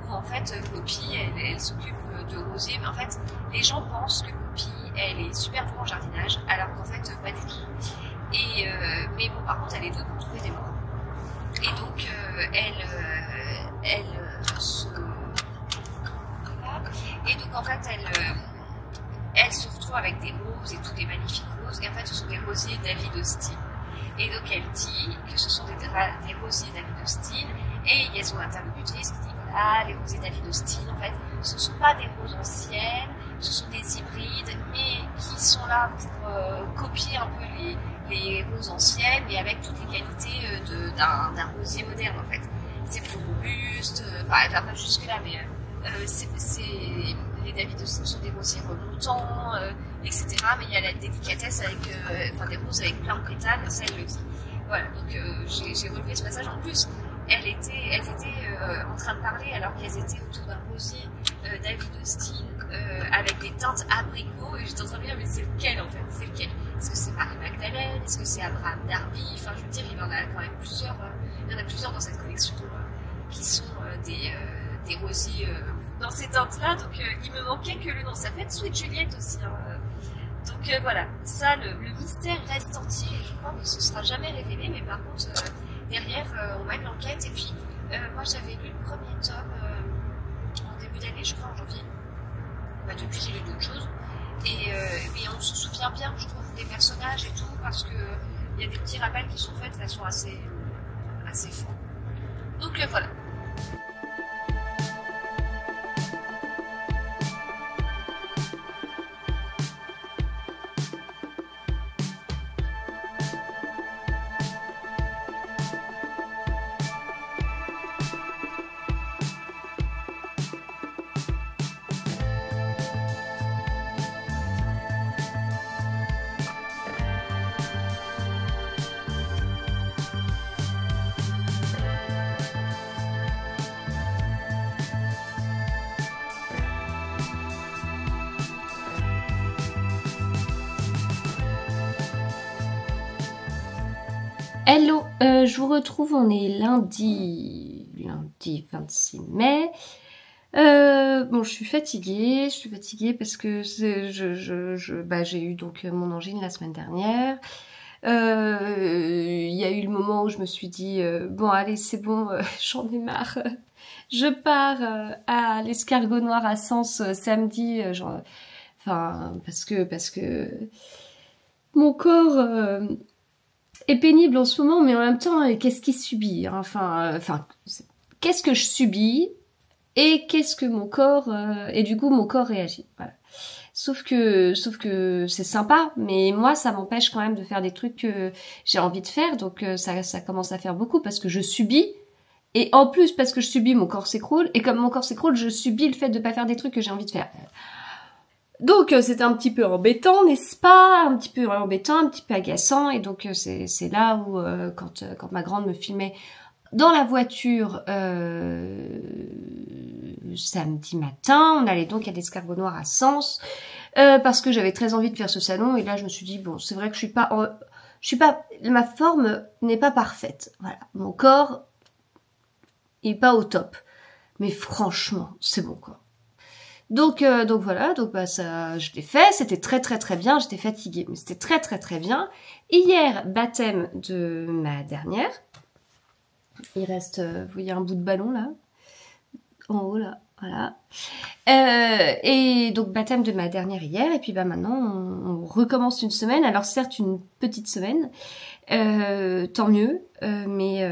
où en fait Poppy elle s'occupe de rosiers, mais en fait les gens pensent que Poppy elle est super douée en jardinage, alors qu'en fait pas du tout. Et mais bon, par contre elle est douée pour trouver des morts. Et donc en fait, elle se retrouve avec des roses et tout, des magnifiques roses. Et en fait, ce sont des rosiers David Austin. Et donc, elle dit que ce sont des rosiers David Austin. Et il y a son interlocutrice qui dit, voilà, les rosiers David Austin, en fait, ce ne sont pas des roses anciennes, ce sont des hybrides, mais qui sont là pour copier un peu les roses anciennes, mais avec toutes les qualités d'un rosier moderne, en fait. C'est plus robuste, enfin, elle va pas jusque-là, mais les David Austin sont des rosiers remontants, etc. Mais il y a la délicatesse avec, des roses avec plein de pétales, ça elle le dit. Voilà, donc j'ai relevé ce passage. En plus, elles étaient en train de parler alors qu'elles étaient autour d'un rosier David Austin avec des teintes abricots, et j'étais en train de dire, mais c'est lequel en fait? C'est lequel? Est-ce que c'est Marie-Magdalene? Est-ce que c'est Abraham Darby? Enfin, je veux dire, il y en a quand même plusieurs, dans cette collection qui sont des rosiers dans ces teintes-là, donc il me manquait que le nom. Ça peut être Sweet Juliette aussi. Donc voilà, ça, le mystère reste entier, et je crois que ce sera jamais révélé, mais par contre, derrière, on mène l'enquête, et puis moi j'avais lu le premier tome en début d'année, je crois, en janvier. Depuis, j'ai lu d'autres choses, mais on se souvient bien, je trouve, des personnages et tout, parce que il y a des petits rappels qui sont faits de façon assez forte. Donc voilà. Hello, je vous retrouve, on est lundi 26 mai. Bon, je suis fatiguée parce que j'ai eu donc mon angine la semaine dernière. Il y a eu le moment où je me suis dit, bon allez c'est bon, j'en ai marre. Je pars à l'escargot noir à Sens samedi, parce que mon corps est pénible en ce moment, mais en même temps, qu'est-ce qu'il subit, hein, qu'est-ce que je subis et qu'est-ce que mon corps et du coup mon corps réagit. Voilà. Sauf que c'est sympa, mais moi ça m'empêche quand même de faire des trucs que j'ai envie de faire, donc ça commence à faire beaucoup parce que je subis. Et en plus, parce que je subis, mon corps s'écroule. Et comme mon corps s'écroule, je subis le fait de pas faire des trucs que j'ai envie de faire. Donc c'était un petit peu embêtant, n'est-ce pas? Un petit peu embêtant, un petit peu agaçant. Et donc c'est là où, quand ma grande me filmait dans la voiture samedi matin, on allait donc à l'Escargot Noir à Sens, parce que j'avais très envie de faire ce salon. Et là, je me suis dit, bon, c'est vrai que ma forme n'est pas parfaite. Voilà, mon corps est pas au top, mais franchement c'est bon quoi. Donc voilà, ça je l'ai fait, c'était très bien, j'étais très mais c'était très bien. Hier, baptême de ma dernière. Il reste, vous voyez un bout de ballon là, en haut là, voilà. Et donc baptême de ma dernière hier, et puis maintenant on recommence une semaine. Alors certes une petite semaine, tant mieux, mais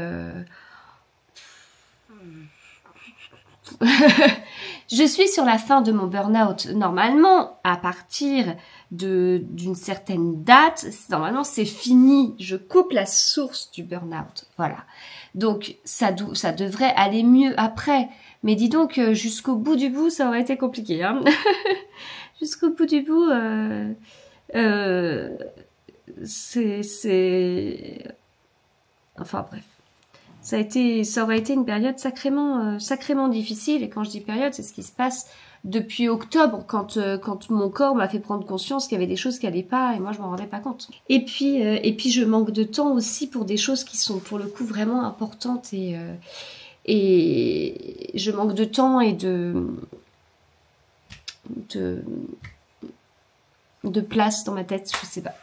je suis sur la fin de mon burn-out. Normalement, à partir d'une certaine date, normalement c'est fini. Je coupe la source du burn-out. Voilà. Donc ça devrait aller mieux après. Mais dis donc, jusqu'au bout du bout, ça aurait été compliqué. Hein. Jusqu'au bout du bout, enfin bref. Ça aurait été une période sacrément difficile. Et quand je dis période, c'est ce qui se passe depuis octobre, quand mon corps m'a fait prendre conscience qu'il y avait des choses qui allaient pas, et moi je m'en rendais pas compte. Et puis je manque de temps aussi pour des choses qui sont pour le coup vraiment importantes, et je manque de temps et de place dans ma tête, je sais pas.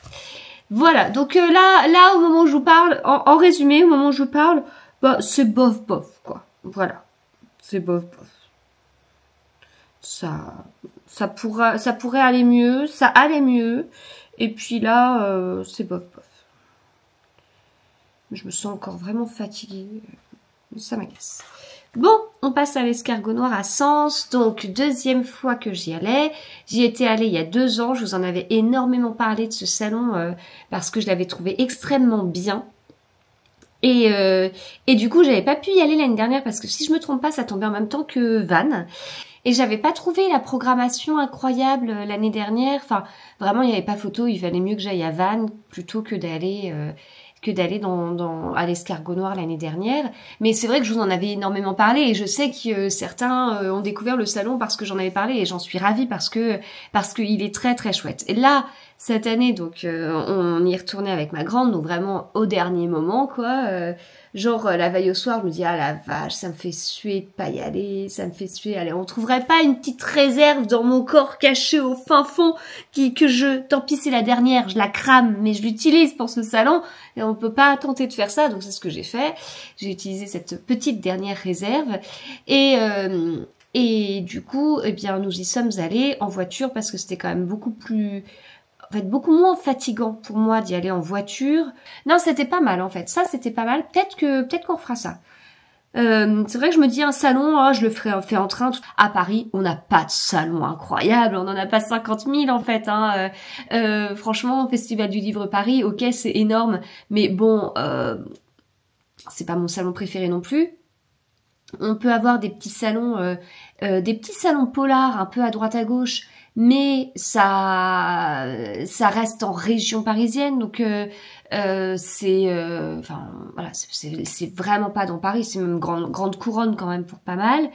Voilà, donc là au moment où je vous parle, en résumé, au moment où je vous parle, bah c'est bof quoi. Voilà, c'est bof. ça pourrait aller mieux, ça allait mieux. Et puis là, c'est bof bof. Je me sens encore vraiment fatiguée. Ça m'agace. Bon, on passe à l'escargot noir à Sens. Donc, deuxième fois que j'y allais. J'y étais allée il y a 2 ans. Je vous en avais énormément parlé de ce salon parce que je l'avais trouvé extrêmement bien. Et du coup, j'avais pas pu y aller l'année dernière parce que si je me trompe pas, ça tombait en même temps que Vannes. Et j'avais pas trouvé la programmation incroyable l'année dernière. Enfin, vraiment, il n'y avait pas photo. Il valait mieux que j'aille à Vannes plutôt que d'aller à l'escargot noir l'année dernière. Mais c'est vrai que je vous en avais énormément parlé et je sais que certains ont découvert le salon parce que j'en avais parlé et j'en suis ravie parce qu'il est très très chouette. Et là, cette année, donc on y est retourné avec ma grande, donc vraiment au dernier moment, quoi. La veille au soir, je me dis, ah la vache, ça me fait suer de pas y aller, ça me fait suer. Allez, on trouverait pas une petite réserve dans mon corps caché au fin fond tant pis c'est la dernière, je la crame, mais je l'utilise pour ce salon et on peut pas tenter de faire ça, donc c'est ce que j'ai fait. J'ai utilisé cette petite dernière réserve et du coup, eh bien, nous y sommes allés en voiture parce que c'était quand même beaucoup moins fatigant pour moi d'y aller en voiture. Non, c'était pas mal en fait. Ça, c'était pas mal. Peut-être qu'on fera ça. C'est vrai que je me dis un salon, je le ferai en train. À Paris, on n'a pas de salon incroyable. On n'en a pas 50 000 en fait. Franchement, Festival du Livre Paris, ok, c'est énorme. Mais bon, c'est pas mon salon préféré non plus. On peut avoir des petits salons polars un peu à droite à gauche. Mais ça reste en région parisienne, donc c'est vraiment pas dans Paris, c'est même grande couronne quand même pour pas mal.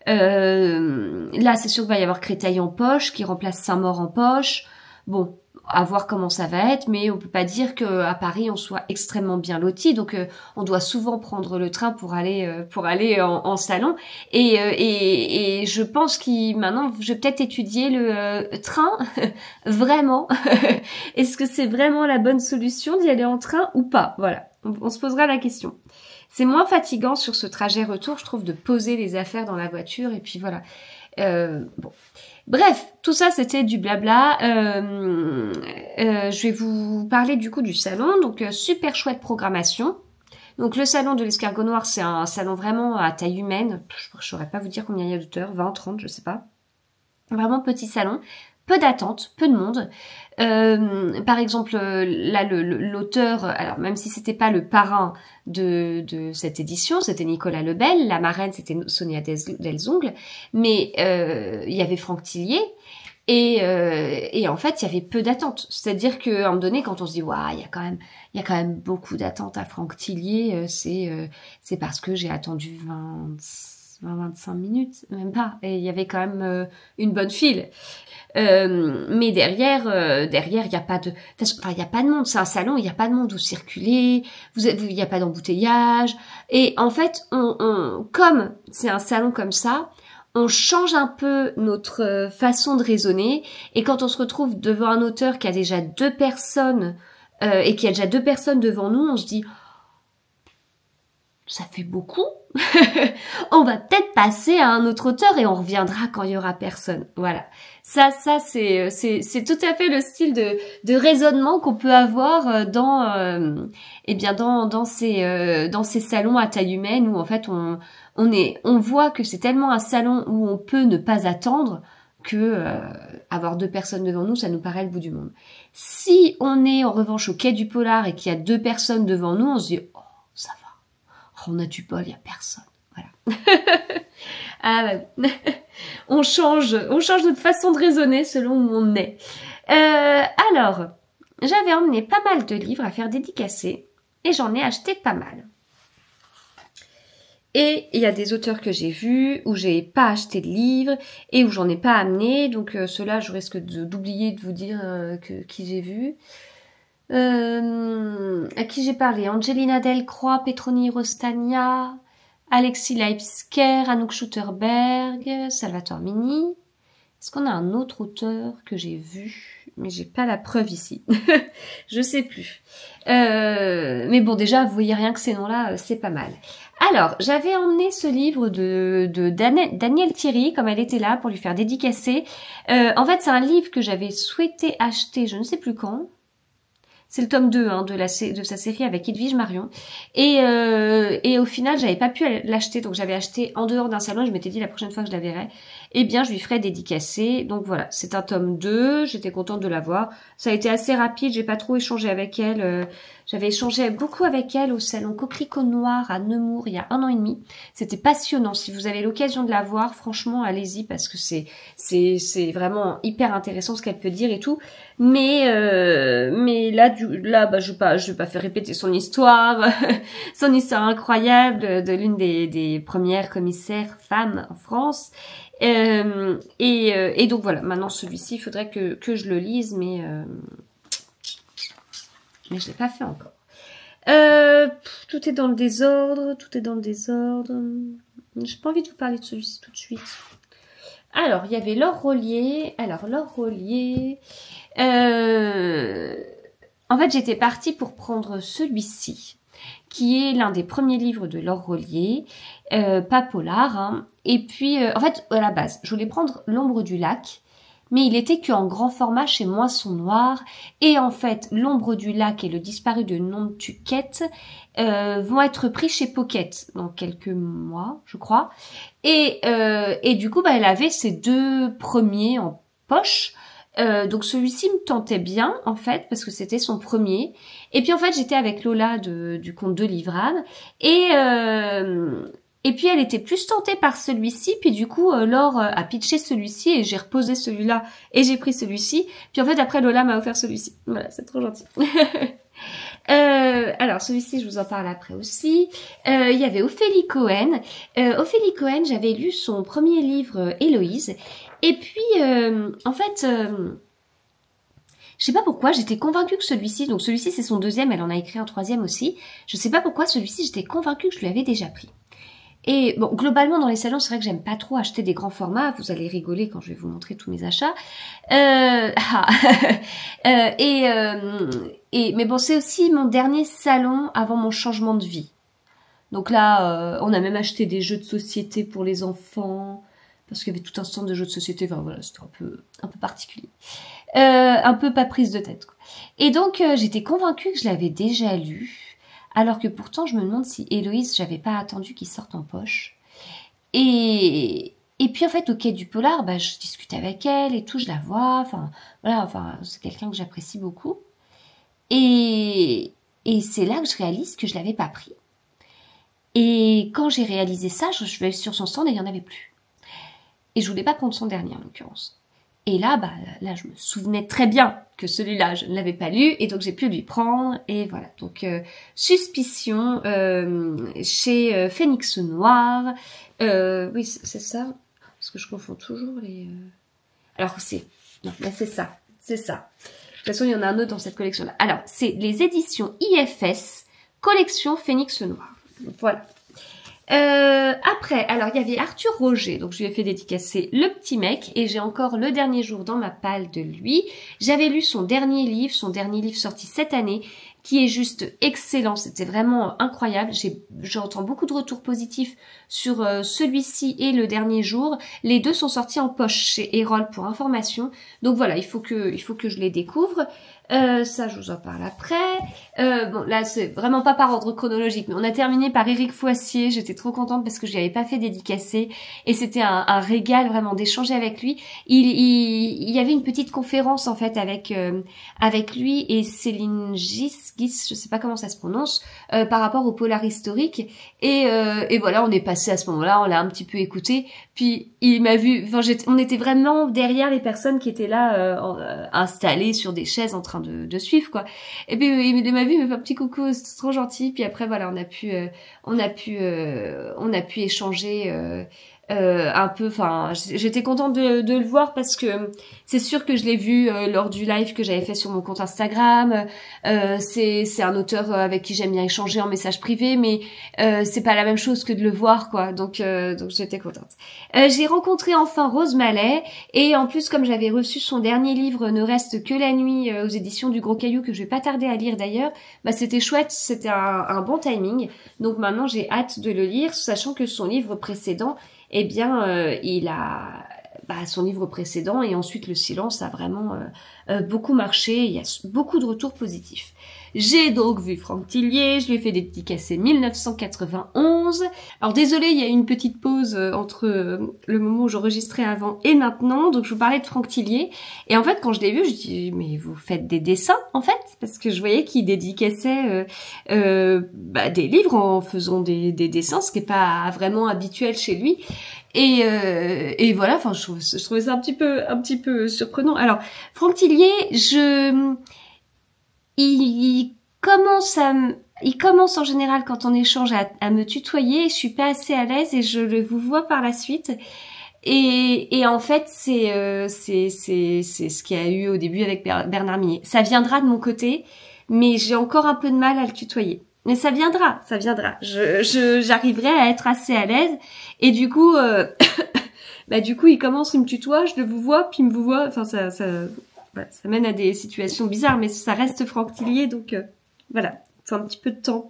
Là, c'est sûr qu'il va y avoir Créteil en poche qui remplace Saint-Maur en poche. Bon, à voir comment ça va être, mais on peut pas dire qu'à Paris on soit extrêmement bien loti, donc on doit souvent prendre le train pour aller en salon. Et je pense maintenant je vais peut-être étudier le train vraiment. Est-ce que c'est vraiment la bonne solution d'y aller en train ou pas? Voilà, on se posera la question. C'est moins fatigant sur ce trajet retour, je trouve, de poser les affaires dans la voiture et puis voilà. Bon. Bref, tout ça c'était du blabla. Je vais vous parler du coup du salon. Donc super chouette programmation. Donc le salon de l'escargot noir, c'est un salon vraiment à taille humaine. Je saurais pas vous dire combien il y a d'auteurs, 20, 30, je sais pas. Vraiment petit salon. Peu d'attente, peu de monde. Par exemple, là, l'auteur, alors même si c'était pas le parrain de cette édition, c'était Nicolas Lebel, la marraine c'était Sonia Delzongle, mais il y avait Franck Tillier, et en fait il y avait peu d'attente. C'est-à-dire qu'à un moment donné, quand on se dit waouh, il y a quand même beaucoup d'attente à Franck Tillier, c'est parce que j'ai attendu 25 minutes, même pas, et il y avait quand même une bonne file. Mais derrière, il n'y a pas de monde. C'est un salon, il n'y a pas de monde où circuler. Il n'y a pas d'embouteillage. Et en fait, comme c'est un salon comme ça, on change un peu notre façon de raisonner. Et quand on se retrouve devant un auteur qui a déjà 2 personnes et qui a déjà 2 personnes devant nous, on se dit ça fait beaucoup. On va peut-être passer à un autre auteur et on reviendra quand il y aura personne. Voilà. Ça c'est tout à fait le style de raisonnement qu'on peut avoir dans ces salons à taille humaine où en fait on voit que c'est tellement un salon où on peut ne pas attendre que avoir 2 personnes devant nous, ça nous paraît le bout du monde. Si on est en revanche au quai du Polar et qu'il y a 2 personnes devant nous, on se dit oh, ça va. On a du bol, il y a personne. Voilà. Ah bah, on change notre façon de raisonner selon où on est. Alors, j'avais emmené pas mal de livres à faire dédicacer et j'en ai acheté pas mal. Et il y a des auteurs que j'ai vus où j'ai pas acheté de livres et où j'en ai pas amené. Donc ceux-là, je risque d'oublier de vous dire qui j'ai vu. À qui j'ai parlé? Angelina Delcroix, Petroni Rostagna, Alexis Leipzger, Anouk Schutterberg, Salvatore Mini. Est-ce qu'on a un autre auteur que j'ai vu? mais j'ai pas la preuve ici. Je sais plus. Mais bon, déjà, vous voyez rien que ces noms-là, c'est pas mal. Alors, j'avais emmené ce livre de Danielle Thierry, comme elle était là, pour lui faire dédicacer. En fait, c'est un livre que j'avais souhaité acheter, je ne sais plus quand. C'est le tome 2 hein, de sa série avec Edwige Marion. Et au final, j'avais pas pu l'acheter, donc j'avais acheté en dehors d'un salon. Je m'étais dit la prochaine fois que je la verrai, eh bien, je lui ferai dédicacer. Donc voilà, c'est un tome 2. J'étais contente de l'avoir. Ça a été assez rapide, j'ai pas trop échangé avec elle. J'avais échangé beaucoup avec elle au salon Coquelicot Noir à Nemours il y a 1 an et demi. C'était passionnant. Si vous avez l'occasion de la voir, franchement, allez-y parce que c'est vraiment hyper intéressant ce qu'elle peut dire et tout. Mais là, je vais pas faire répéter son histoire, son histoire incroyable de l'une des premières commissaires femmes en France. Et donc voilà. Maintenant, celui-ci, il faudrait que je le lise, mais je l'ai pas fait encore. Tout est dans le désordre, tout est dans le désordre. J'ai pas envie de vous parler de celui-ci tout de suite. Alors, il y avait Laure Rollier. Alors, Laure Rollier. En fait, j'étais partie pour prendre celui-ci, qui est l'un des premiers livres de Laure Rollier, pas polar. Hein. Et puis, en fait, à la base, je voulais prendre L'ombre du lac, mais il était qu'en grand format chez Moisson Noir. Et en fait, L'ombre du lac et Le disparu de Nantucket vont être pris chez Pocket dans quelques mois, je crois. Et du coup, elle avait ces 2 premiers en poche. Donc celui-ci me tentait bien en fait parce que c'était son premier. Et puis en fait j'étais avec Lola du conte de Livrade et puis elle était plus tentée par celui-ci. Puis du coup Laure a pitché celui-ci et j'ai reposé celui-là et j'ai pris celui-ci. Puis en fait après Lola m'a offert celui-ci. Voilà, c'est trop gentil. Alors celui-ci je vous en parle après aussi. Il y avait Ophélie Cohen. Ophélie Cohen, j'avais lu son premier livre Héloïse. Et puis, en fait, je sais pas pourquoi, j'étais convaincue que celui-ci, donc celui-ci c'est son 2e, elle en a écrit un 3e aussi. Je sais pas pourquoi celui-ci, j'étais convaincue que je lui avais déjà pris. Et bon, globalement dans les salons, c'est vrai que j'aime pas trop acheter des grands formats. Vous allez rigoler quand je vais vous montrer tous mes achats. Mais bon, c'est aussi mon dernier salon avant mon changement de vie. Donc là, on a même acheté des jeux de société pour les enfants. Parce qu'il y avait tout un stand de jeux de société, enfin voilà, c'était un peu particulier. Un peu pas prise de tête, quoi. Et donc, j'étais convaincue que je l'avais déjà lu, alors que pourtant, je me demande si Héloïse, j'avais pas attendu qu'il sorte en poche. Et puis, en fait, au Quai du Polar, je discute avec elle et tout, je la vois, c'est quelqu'un que j'apprécie beaucoup. Et c'est là que je réalise que je l'avais pas pris. Et quand j'ai réalisé ça, je vais sur son stand et il n'y en avait plus. Et je voulais pas prendre son dernier en l'occurrence. Et là, là, je me souvenais très bien que celui-là, je ne l'avais pas lu, et donc j'ai pu lui prendre. Et voilà. Donc Suspicion chez Phénix Noir. Oui, c'est ça. Parce que je confonds toujours les. Alors non, mais c'est ça. C'est ça. De toute façon, il y en a un autre dans cette collection-là. Alors, c'est les éditions IFS, collection Phénix Noir. Voilà. Après, alors il y avait Arthur Roger, donc je lui ai fait dédicacer Le Petit Mec et j'ai encore Le Dernier Jour dans ma palle de lui. J'avais lu son dernier livre sorti cette année, qui est juste excellent, c'était vraiment incroyable. J'entends beaucoup de retours positifs sur celui-ci et Le Dernier Jour. Les 2 sont sortis en poche chez Erol pour information. Donc voilà, il faut que je les découvre. Ça, je vous en parle après. Bon, là, c'est vraiment pas par ordre chronologique, mais on a terminé par Éric Foissier. J'étais trop contente parce que je lui avais pas fait dédicacer. Et c'était un régal vraiment d'échanger avec lui. Il y avait une petite conférence, en fait, avec lui et Céline Gis, je sais pas comment ça se prononce, par rapport au polar historique. Et voilà, on est passé à ce moment-là, on l'a un petit peu écouté. Puis, il m'a vu, on était vraiment derrière les personnes qui étaient là, installées sur des chaises en train de suivre, quoi. Et puis il m'a vu, il m'a fait un petit coucou, c'était trop gentil. Puis après voilà, on a pu échanger un peu, enfin, j'étais contente de le voir parce que c'est sûr que je l'ai vu lors du live que j'avais fait sur mon compte Instagram. C'est un auteur avec qui j'aime bien échanger en message privé, mais c'est pas la même chose que de le voir, quoi. Donc j'étais contente. J'ai rencontré enfin Rose Mallet, et en plus, comme j'avais reçu son dernier livre Ne reste que la nuit aux éditions du Gros Caillou, que je vais pas tarder à lire d'ailleurs, bah c'était chouette, c'était un bon timing. Donc maintenant j'ai hâte de le lire, sachant que son livre précédent, eh bien, il a son livre précédent et ensuite Le Silence a vraiment beaucoup marché. Il y a beaucoup de retours positifs. J'ai donc vu Franck Tillier, je lui ai fait dédicacer 1991. Alors désolée, il y a eu une petite pause entre le moment où j'enregistrais avant et maintenant. Donc je vous parlais de Franck Tillier. Et en fait, quand je l'ai vu, je dis mais vous faites des dessins en fait, parce que je voyais qu'il dédicaçait des livres en faisant des dessins, ce qui est pas vraiment habituel chez lui. Et voilà, enfin je trouvais ça un petit peu surprenant. Alors Franck Tillier, il commence en général quand on échange à me tutoyer. Je suis pas assez à l'aise et je le vous vois par la suite. Et en fait c'est ce qu'il y a eu au début avec Bernard Minet. Ça viendra de mon côté, mais j'ai encore un peu de mal à le tutoyer. Mais ça viendra. J'arriverai à être assez à l'aise. Et du coup, il commence, il me tutoie, je le vous vois, puis il me vous voit. Enfin, ça mène à des situations bizarres, mais ça reste Franck Tillier, donc voilà. Il faut un petit peu de temps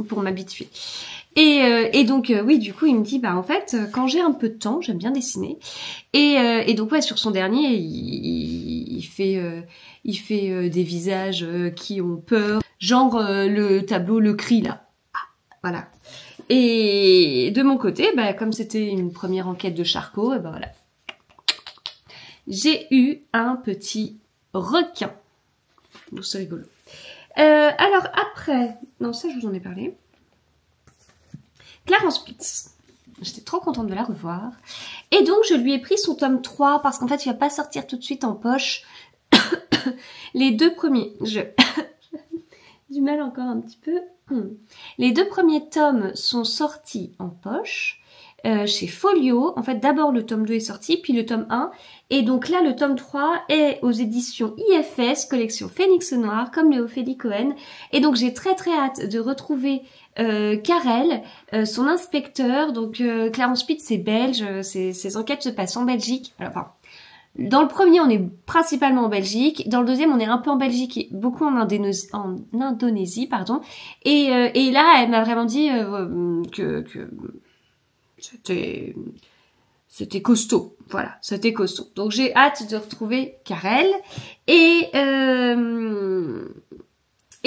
pour m'habituer. Et donc oui, du coup, il me dit en fait, quand j'ai un peu de temps, j'aime bien dessiner. Et donc ouais, sur son dernier, il fait des visages qui ont peur, genre le tableau Le Cri là. Voilà. Et de mon côté, comme c'était une première enquête de Charcot, voilà. J'ai eu un petit requin. Bon, c'est rigolo. Alors après, non, ça je vous en ai parlé. Clarence Pitts. J'étais trop contente de la revoir. Et donc je lui ai pris son tome 3 parce qu'en fait il va pas sortir tout de suite en poche. Les deux premiers, j'ai du mal encore un petit peu. Les deux premiers tomes sont sortis en poche chez Folio. En fait, d'abord le tome 2 est sorti, puis le tome 1. Et donc là, le tome 3 est aux éditions IFS, collection Phénix Noir, comme le Ophélie Cohen. Et donc j'ai très hâte de retrouver Karel, son inspecteur. Donc Clarence Pitts, c'est belge, ses enquêtes se passent en Belgique. Alors, enfin, dans le premier, on est principalement en Belgique. Dans le deuxième, on est un peu en Belgique et beaucoup en Indonésie, pardon. Et là, elle m'a vraiment dit que c'était costaud. Voilà, c'était costaud. Donc j'ai hâte de retrouver Karel. Et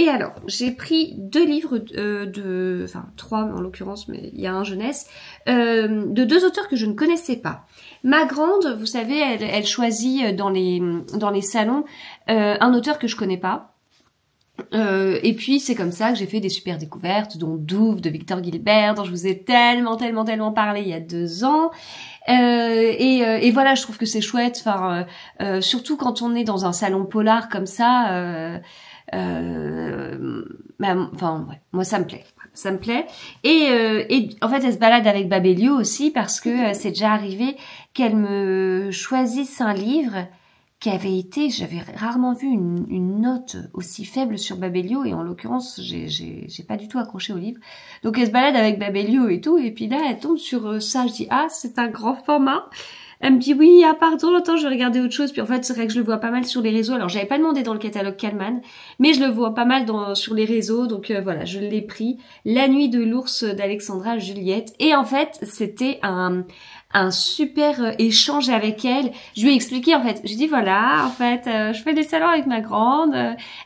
alors, j'ai pris 2 livres enfin 3 en l'occurrence, mais il y a un jeunesse, de 2 auteurs que je ne connaissais pas. Ma grande, vous savez, elle choisit dans les salons un auteur que je connais pas. Et puis c'est comme ça que j'ai fait des super découvertes, dont Douve de Victor Gilbert, dont je vous ai tellement parlé il y a 2 ans. Et voilà, je trouve que c'est chouette. Enfin, surtout quand on est dans un salon polar comme ça. Enfin, ouais, moi ça me plaît. Et en fait, elle se balade avec Babelio aussi parce que c'est déjà arrivé qu'elle me choisisse un livre j'avais rarement vu une note aussi faible sur Babelio, et en l'occurrence, j'ai pas du tout accroché au livre. Donc elle se balade avec Babelio et tout, et puis là, elle tombe sur ça, je dis, ah, c'est un grand format. Elle me dit, oui, ah, pardon, attends, je vais regarder autre chose. Puis en fait, c'est vrai que je le vois pas mal sur les réseaux. Alors, j'avais pas demandé dans le catalogue Kalman, mais je le vois pas mal sur les réseaux. Donc voilà, je l'ai pris. La nuit de l'ours d'Alexandra Juliette. Et en fait, c'était un super échange avec elle. Je lui ai expliqué, en fait, je dis voilà, en fait, je fais des salons avec ma grande,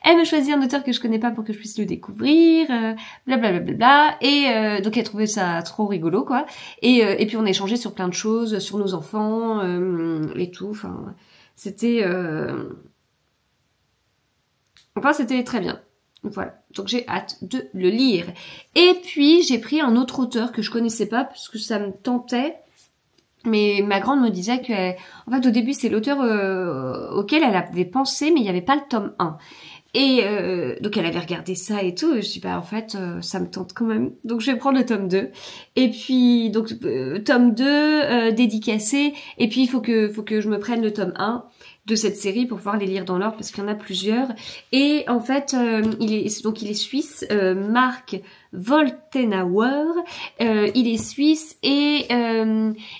elle me choisit un auteur que je connais pas pour que je puisse le découvrir, blablabla, et donc elle trouvait ça trop rigolo, quoi. Et puis on a échangé sur plein de choses, sur nos enfants, et tout, enfin, c'était très bien. Voilà, donc j'ai hâte de le lire. Et puis j'ai pris un autre auteur que je connaissais pas, parce que ça me tentait. Mais ma grande me disait que, en fait, au début, c'est l'auteur auquel elle avait pensé, mais il n'y avait pas le tome 1. Et donc elle avait regardé ça et tout, et je dis bah en fait ça me tente quand même, donc je vais prendre le tome 2. Et puis donc tome 2 dédicacé, et puis il faut que je me prenne le tome 1 de cette série pour pouvoir les lire dans l'ordre parce qu'il y en a plusieurs. Et en fait il est suisse, Marc Woltenauer, il est suisse et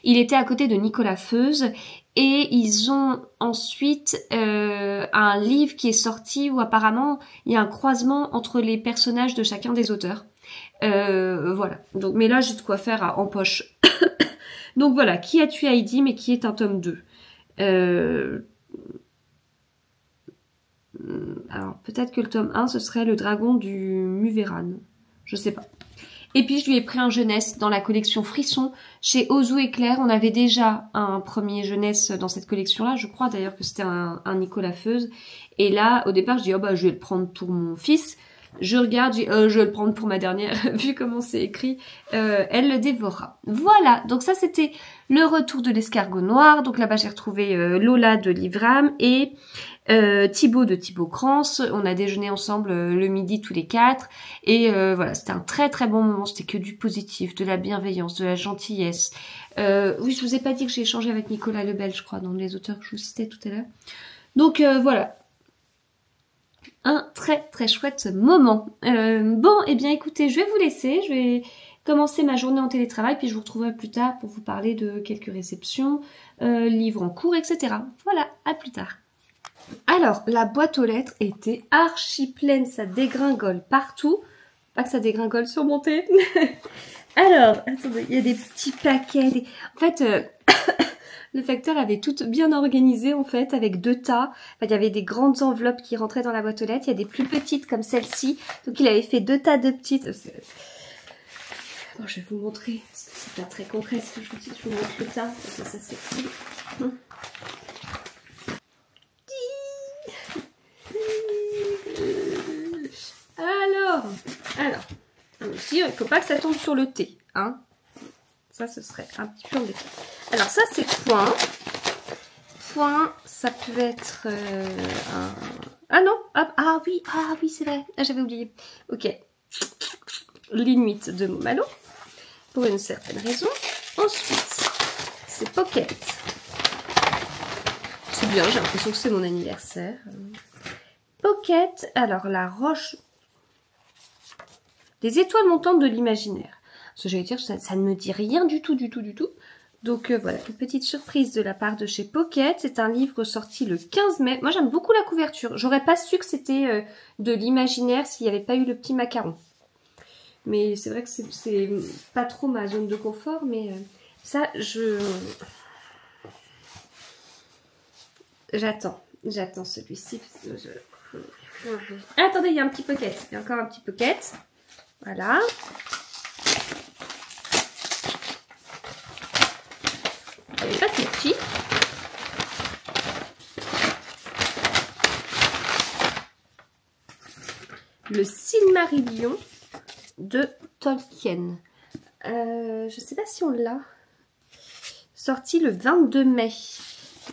il était à côté de Nicolas Feuze. Et ils ont ensuite un livre qui est sorti où apparemment il y a un croisement entre les personnages de chacun des auteurs. Voilà. Donc, mais là j'ai de quoi faire en poche. Donc voilà, Qui a tué Heidi, mais qui est un tome 2. Alors peut-être que le tome 1 ce serait le dragon du Muveran. Je sais pas. Et puis je lui ai pris un jeunesse dans la collection Frisson chez Ozu et Claire. On avait déjà un premier jeunesse dans cette collection-là. Je crois d'ailleurs que c'était un Nicolas Feuze. Et là, au départ, je dis oh bah je vais le prendre pour mon fils. Je regarde, je vais le prendre pour ma dernière. Vu comment c'est écrit, elle le dévorera. Voilà. Donc ça c'était le retour de l'escargot noir. Donc là-bas j'ai retrouvé Lola de Livram et Thibaut de Thibaut Crans. On a déjeuné ensemble le midi tous les 4 et voilà, c'était un très très bon moment. C'était que du positif, de la bienveillance, de la gentillesse. Oui, je vous ai pas dit que j'ai échangé avec Nicolas Lebel, je crois, dans les auteurs que je vous citais tout à l'heure. Donc voilà, un très très chouette moment. Bon, et bien écoutez, je vais vous laisser, je vais commencer ma journée en télétravail, puis je vous retrouverai plus tard pour vous parler de quelques réceptions, livres en cours, etc. Voilà, à plus tard. Alors, la boîte aux lettres était archi pleine, ça dégringole partout. Pas que ça dégringole sur mon thé. Alors, attendez, il y a des petits paquets. En fait, le facteur avait tout bien organisé, en fait, avec 2 tas. Enfin, il y avait des grandes enveloppes qui rentraient dans la boîte aux lettres. Il y a des plus petites comme celle-ci. Donc, il avait fait 2 tas de petites. Bon, je vais vous montrer. C'est pas très concret ce que je vous dis. Je vous montre le tas. Ça c'est cool. Alors, aussi, il ne faut pas que ça tombe sur le thé, hein. Ça, ce serait un petit peu embêtant. Alors, ça, c'est point. Point, ça peut être un... Ah non, ah oui, c'est vrai. Ah, j'avais oublié. Ok. L'Inuit de Momalo, pour une certaine raison. Ensuite, c'est Pocket. C'est bien, j'ai l'impression que c'est mon anniversaire. Pocket, alors la roche... Des étoiles montantes de l'imaginaire. Ce que j'allais dire, ça ne me dit rien du tout. Donc voilà, une petite surprise de la part de chez Pocket. C'est un livre sorti le 15 mai. Moi, j'aime beaucoup la couverture. J'aurais pas su que c'était de l'imaginaire s'il n'y avait pas eu le petit macaron. Mais c'est vrai que c'est pas trop ma zone de confort. Mais ça, j'attends celui-ci. Attendez, il y a un petit Pocket. Il y a encore un petit Pocket. Voilà. Elle n'est pas si petit. Le Silmarillion de Tolkien. Je ne sais pas si on l'a. Sorti le 22 mai.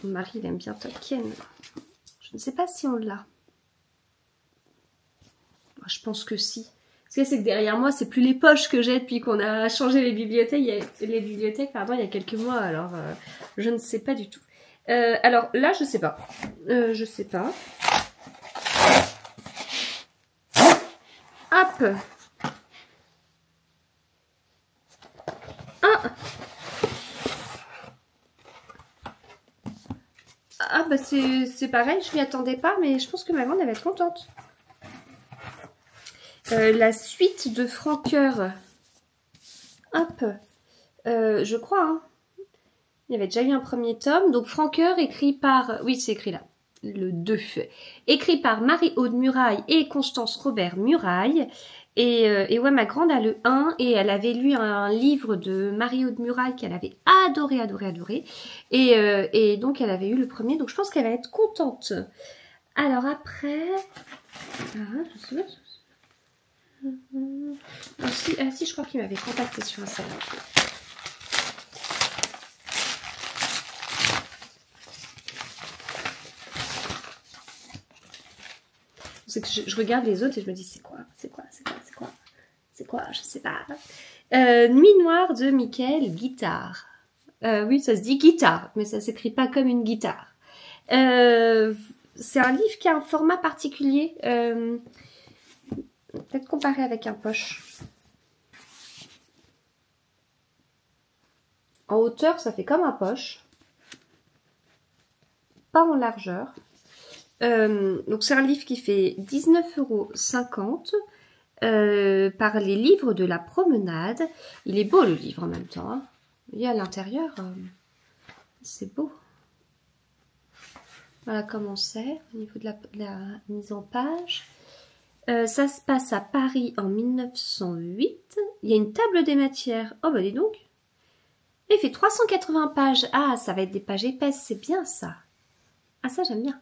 Mon mari, il aime bien Tolkien. Je ne sais pas si on l'a. Je pense que si. Ce que c'est que derrière moi, c'est plus les poches que j'ai depuis qu'on a changé les bibliothèques. Il y a quelques mois. Alors, je ne sais pas du tout. Alors là, je sais pas. Hop. Ah bah c'est pareil, je m'y attendais pas, mais je pense que ma grande elle va être contente. La suite de Franqueur. Hop. Je crois, hein. Il y avait déjà eu un premier tome. Donc Franqueur, écrit par... Oui, c'est écrit là. Le 2. Écrit par Marie-Aude Muraille et Constance Robert Muraille. Et ouais, ma grande a le 1 et elle avait lu un livre de Marie-Aude Muraille qu'elle avait adoré. Et donc elle avait eu le premier. Donc je pense qu'elle va être contente. Alors après... si, je crois qu'il m'avait contacté sur Instagram. C'est que je regarde les autres et je me dis c'est quoi, je sais pas. Nuit noire de Michael Guitare. Oui, ça se dit guitare, mais ça s'écrit pas comme une guitare. C'est un livre qui a un format particulier. Peut-être comparé avec un poche. En hauteur, ça fait comme un poche. Pas en largeur. Donc c'est un livre qui fait 19,50 € par les livres de la promenade. Il est beau le livre en même temps. Hein. Et à l'intérieur, c'est beau. Voilà comment c'est au niveau de la mise en page. Ça se passe à Paris en 1908. Il y a une table des matières. Oh bah dis donc. Il fait 380 pages. Ah, ça va être des pages épaisses, c'est bien ça. Ah ça j'aime bien.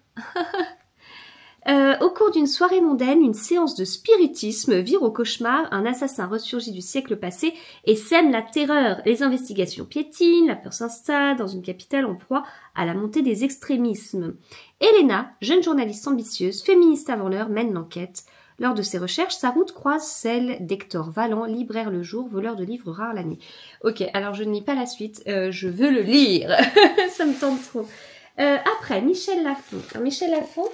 Au cours d'une soirée mondaine, une séance de spiritisme vire au cauchemar. Un assassin ressurgit du siècle passé et sème la terreur. Les investigations piétinent, la peur s'installe dans une capitale en proie à la montée des extrémismes. Elena, jeune journaliste ambitieuse, féministe avant l'heure, mène l'enquête. Lors de ses recherches, sa route croise celle d'Hector Vallant, libraire le jour, voleur de livres rares la nuit. Ok, alors je ne lis pas la suite, je veux le lire. Ça me tente trop. Après, Michel Lafon. Alors, Michel Lafon,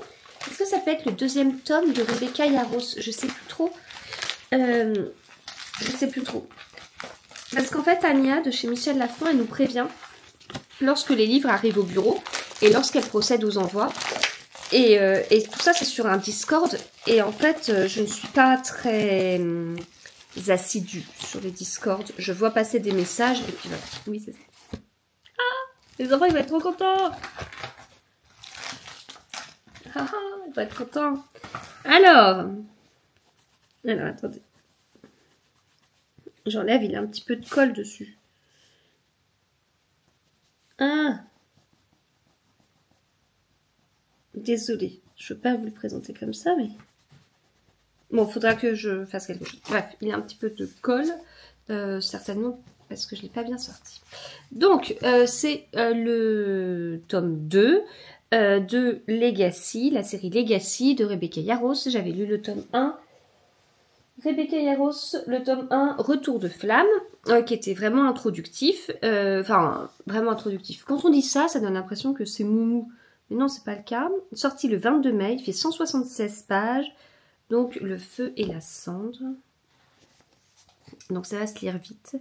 est-ce que ça peut être le deuxième tome de Rebecca Yarros? Je sais plus trop. Parce qu'en fait, Anya, de chez Michel Lafon, elle nous prévient lorsque les livres arrivent au bureau et lorsqu'elle procède aux envois. Et tout ça, c'est sur un Discord. Et en fait, je ne suis pas très assidue sur les Discords. Je vois passer des messages et puis voilà. Oui, c'est ça. Ah, les enfants, ils vont être trop contents. Ah, ils vont être contents. Alors, attendez. J'enlève, il a un petit peu de colle dessus. Ah. Désolée, je ne veux pas vous le présenter comme ça, mais... Bon, il faudra que je fasse quelque chose. Bref, il a un petit peu de colle, certainement parce que je ne l'ai pas bien sorti. Donc, c'est le tome 2 de Legacy, la série Legacy de Rebecca Yarros. J'avais lu le tome 1. Rebecca Yarros, le tome 1, Retour de flamme, qui était vraiment introductif. Enfin, vraiment introductif. Quand on dit ça, ça donne l'impression que c'est moumou. Mais non, c'est pas le cas. Sorti le 22 mai, il fait 176 pages. Donc, le feu et la cendre. Donc, ça va se lire vite.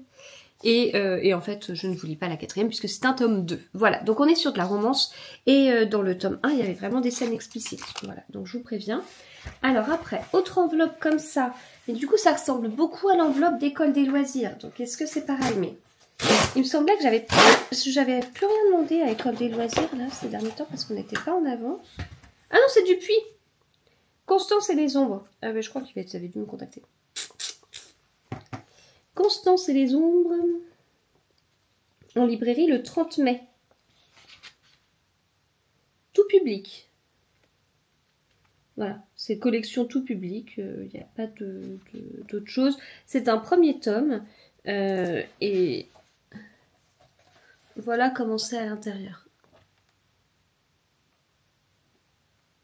Et en fait, je ne vous lis pas la quatrième puisque c'est un tome 2. Voilà, donc on est sur de la romance. Et dans le tome 1, il y avait vraiment des scènes explicites. Voilà, donc je vous préviens. Alors après, autre enveloppe comme ça. Et du coup, ça ressemble beaucoup à l'enveloppe d'école des loisirs. Donc, est-ce que c'est pareil? Mais il me semblait que j'avais plus rien demandé à École des loisirs là ces derniers temps parce qu'on n'était pas en avance. Ah non, c'est Dupuis. Constance et les ombres. Ah mais je crois qu'ils avaient dû me contacter. Constance et les ombres en librairie le 30 mai. Tout public. Voilà, c'est collection tout public. Il n'y a pas d'autre chose. C'est un premier tome et voilà comment c'est à l'intérieur.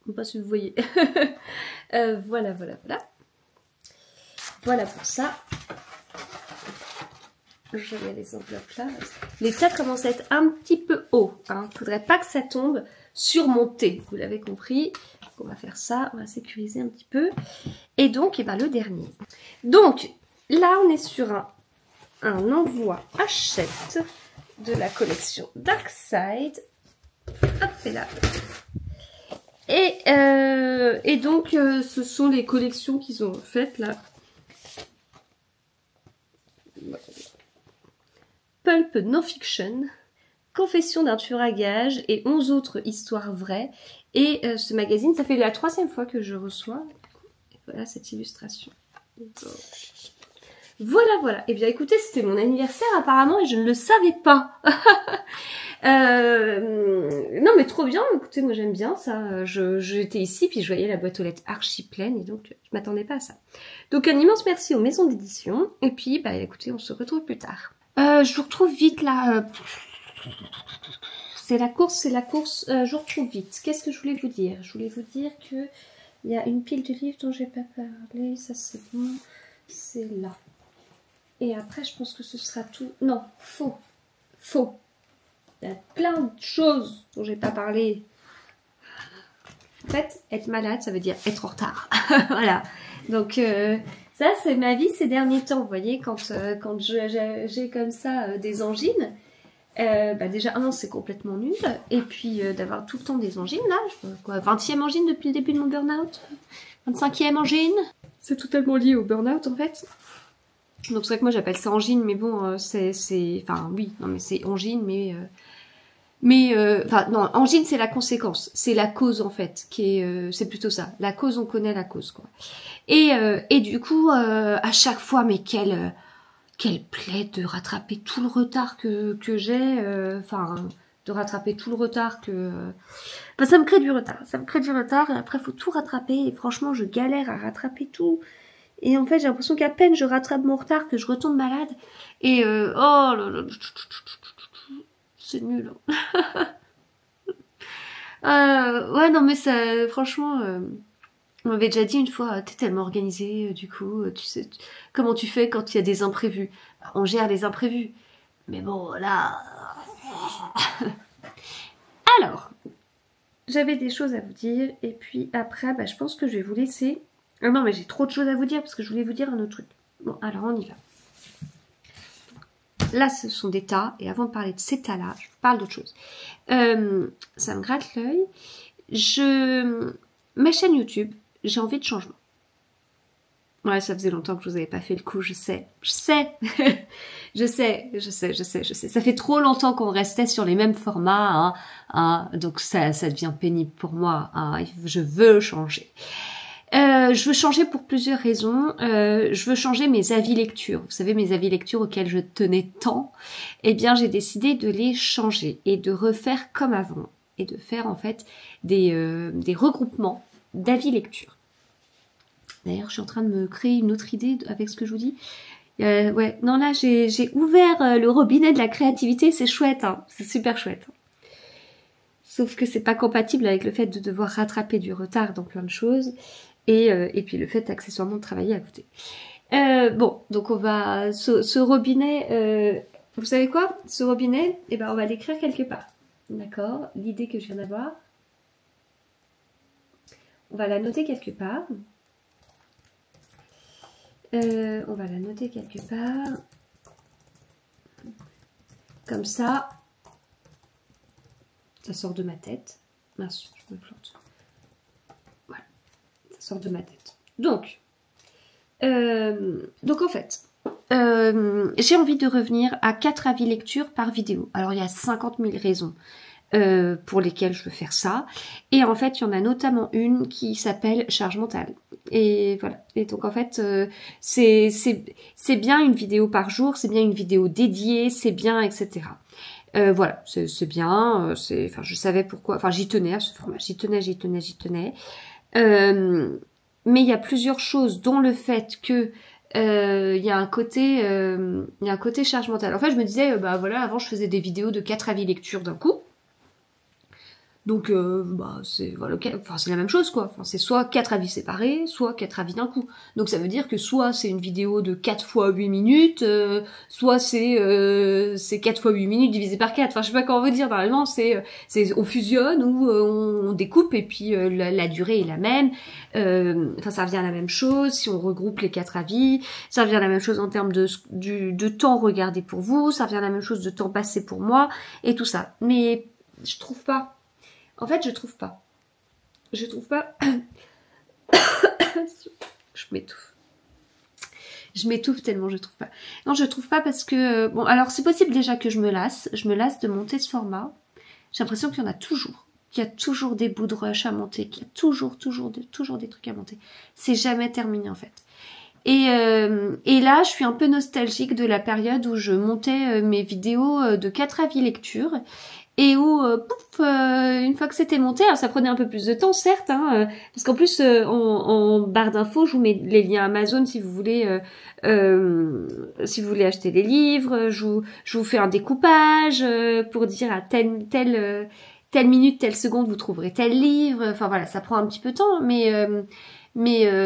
Je ne sais pas si vous voyez. Voilà. Voilà pour ça. Je mets les enveloppes là. Les tas commencent à être un petit peu haut. Il ne faudrait pas que ça tombe sur mon thé. Vous l'avez compris. On va faire ça. On va sécuriser un petit peu. Et donc, le dernier. Donc, là, on est sur un envoi achète de la collection Darkside. Hop, et là. Et donc, ce sont les collections qu'ils ont faites là. Pulp Non-Fiction, Confession d'un tueur à gages et 11 autres histoires vraies. Et ce magazine, ça fait la 3e fois que je reçois. Et voilà cette illustration. Voilà. Et bien écoutez, c'était mon anniversaire apparemment et je ne le savais pas. Non mais trop bien, écoutez, moi j'aime bien ça. J'étais ici puis je voyais la boîte aux lettres archi pleine et donc je m'attendais pas à ça. Donc un immense merci aux maisons d'édition et puis écoutez, on se retrouve plus tard. Je vous retrouve vite là. C'est la course. Je vous retrouve vite. Qu'est-ce que je voulais vous dire? Je voulais vous dire que Il y a une pile de livres dont j'ai pas parlé, ça c'est bon, c'est là. Et après, je pense que ce sera tout. Non, faux. Faux. Il y a plein de choses dont j'ai pas parlé. En fait, être malade, ça veut dire être en retard. Voilà. Donc, ça, c'est ma vie ces derniers temps. Vous voyez, quand j'ai comme ça des angines, déjà, c'est complètement nul. Et puis, d'avoir tout le temps des angines, là, 20e angine depuis le début de mon burn-out. 25e angine. C'est totalement lié au burn-out, en fait. Donc, c'est vrai que moi, j'appelle ça angine, mais bon, enfin, oui, non, mais c'est angine, non, angine, c'est la conséquence. C'est la cause, en fait, qui est, c'est plutôt ça. La cause, on connaît la cause, quoi. Et du coup, à chaque fois, mais quelle plaie de rattraper tout le retard que j'ai, de rattraper tout le retard ça me crée du retard. Ça me crée du retard, et après, faut tout rattraper, et franchement, je galère à rattraper tout. Et en fait, j'ai l'impression qu'à peine je rattrape mon retard, que je retombe malade. Et oh là là, c'est nul. Ouais, non, mais ça, franchement, on m'avait déjà dit une fois, t'es tellement organisée, du coup, tu sais, comment tu fais quand il y a des imprévus? On gère les imprévus. Mais bon, là... Alors, j'avais des choses à vous dire, et puis après, je pense que je vais vous laisser... Ah non, mais j'ai trop de choses à vous dire, parce que je voulais vous dire un autre truc. Bon, alors on y va. Là, ce sont des tas, et avant de parler de ces tas-là, je vous parle d'autre chose. Ça me gratte l'œil. Ma chaîne YouTube, j'ai envie de changement. Ouais, ça faisait longtemps que je vous avais pas fait le coup, je sais. Je sais. Ça fait trop longtemps qu'on restait sur les mêmes formats, donc ça devient pénible pour moi. Je veux changer. Je veux changer pour plusieurs raisons. Je veux changer mes avis lecture. Vous savez, mes avis lecture auxquels je tenais tant. Eh bien, j'ai décidé de les changer et de refaire comme avant. Et de faire en fait des regroupements d'avis lecture. D'ailleurs, je suis en train de me créer une autre idée avec ce que je vous dis. Ouais, non là, j'ai ouvert le robinet de la créativité. C'est chouette, c'est super chouette. Sauf que c'est pas compatible avec le fait de devoir rattraper du retard dans plein de choses. Et puis le fait accessoirement de travailler à côté. Bon, donc on va... Ce robinet... vous savez quoi? Ce robinet, on va l'écrire quelque part. D'accord? L'idée que je viens d'avoir. On va la noter quelque part. On va la noter quelque part. Comme ça. Ça sort de ma tête. Mince, je me plante. Voilà. Ça sort de ma tête. Donc en fait, j'ai envie de revenir à 4 avis lecture par vidéo. Alors, il y a 50 000 raisons pour lesquelles je veux faire ça. Et en fait, il y en a notamment une qui s'appelle charge mentale. Et voilà. Et donc, en fait, c'est bien une vidéo par jour, c'est bien une vidéo dédiée, c'est bien, etc. Voilà, c'est bien. Je savais pourquoi. Enfin, j'y tenais à ce format. J'y tenais. Mais il y a plusieurs choses, dont le fait que il y a un côté charge mentale. En fait, je me disais, voilà, avant je faisais des vidéos de 4 avis lecture d'un coup. Donc, c'est la même chose, quoi. Enfin, c'est soit 4 avis séparés, soit 4 avis d'un coup. Donc, ça veut dire que soit c'est une vidéo de 4 fois 8 minutes, soit c'est 4 fois 8 minutes divisé par 4. Enfin, je sais pas comment on veut dire. Normalement, on fusionne ou on découpe et puis la durée est la même. Ça revient à la même chose si on regroupe les 4 avis. Ça revient à la même chose en termes de temps regardé pour vous. Ça revient à la même chose de temps passé pour moi et tout ça. Mais je trouve pas. En fait, je trouve pas. Je m'étouffe tellement je trouve pas. Non, je trouve pas parce que... Bon, alors c'est possible déjà que je me lasse. Je me lasse de monter ce format. J'ai l'impression qu'il y en a toujours. Qu'il y a toujours des bouts de rush à monter. Qu'il y a toujours des trucs à monter. C'est jamais terminé en fait. Et là, je suis un peu nostalgique de la période où je montais mes vidéos de 4 avis lecture. Et où, une fois que c'était monté, alors ça prenait un peu plus de temps, certes, parce qu'en plus, en barre d'infos, je vous mets les liens Amazon si vous voulez acheter les livres. Je vous fais un découpage pour dire à tel telle minute, telle seconde, vous trouverez tel livre. Enfin voilà, ça prend un petit peu de temps, mais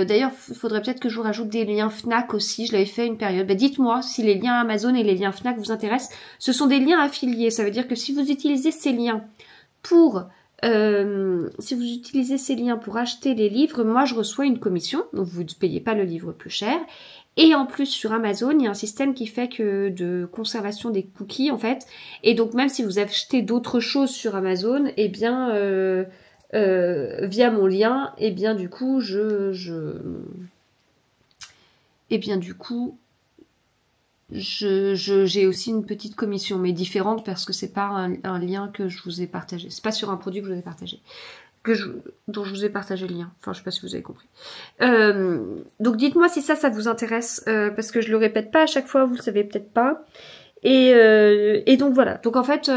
d'ailleurs, il faudrait peut-être que je vous rajoute des liens Fnac aussi. Je l'avais fait une période. Dites-moi si les liens Amazon et les liens Fnac vous intéressent. Ce sont des liens affiliés. Ça veut dire que si vous utilisez ces liens pour acheter les livres, moi je reçois une commission. Donc vous ne payez pas le livre plus cher. Et en plus sur Amazon, il y a un système qui fait que de conservation des cookies en fait. Et donc même si vous achetez d'autres choses sur Amazon, eh bien via mon lien, et bien du coup j'ai aussi une petite commission, mais différente parce que c'est pas un lien que je vous ai partagé. C'est pas sur un produit que je vous ai partagé. Dont je vous ai partagé le lien. Enfin, je sais pas si vous avez compris. Donc dites-moi si ça vous intéresse, parce que je le répète pas à chaque fois, vous le savez peut-être pas. Et donc voilà. Donc en fait,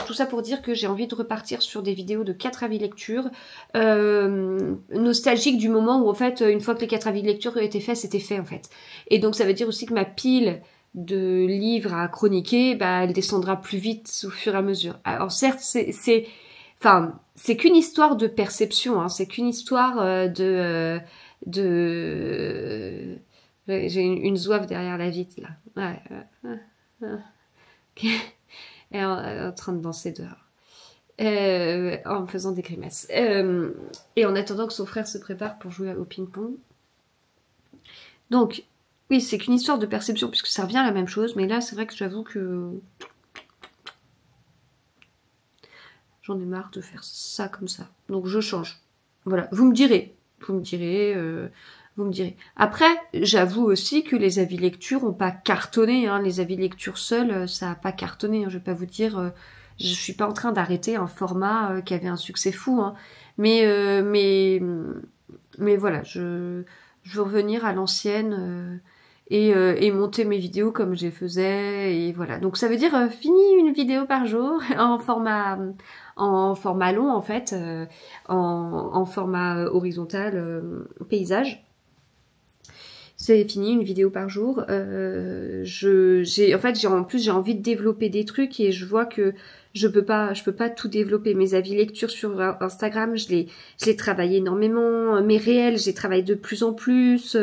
tout ça pour dire que j'ai envie de repartir sur des vidéos de 4 avis lecture, nostalgique du moment où en fait, une fois que les 4 avis de lecture étaient faits, c'était fait en fait. Et donc ça veut dire aussi que ma pile de livres à chroniquer, bah, elle descendra plus vite au fur et à mesure. Alors certes, c'est qu'une histoire de perception, hein, c'est qu'une histoire j'ai une zouave derrière la vitre là. Ouais. Elle est en train de danser dehors. En me faisant des grimaces. Et en attendant que son frère se prépare pour jouer au ping-pong. Donc, oui, c'est qu'une histoire de perception, puisque ça revient à la même chose, mais là, c'est vrai que j'avoue que j'en ai marre de faire ça comme ça. Donc, je change. Voilà, vous me direz. Après, j'avoue aussi que les avis lecture ont pas cartonné. Hein. Les avis lecture seuls, ça a pas cartonné. Hein. Je vais pas vous dire... je suis pas en train d'arrêter un format qui avait un succès fou. Hein. Mais voilà, je veux revenir à l'ancienne et monter mes vidéos comme je les faisais. Et voilà. Donc ça veut dire fini une vidéo par jour en format long en fait, en format horizontal paysage. C'est fini, une vidéo par jour. J'ai envie de développer des trucs et je vois que je peux pas tout développer. Mes avis lecture sur Instagram, je les travaille énormément. Mes réels, je les travaille de plus en plus.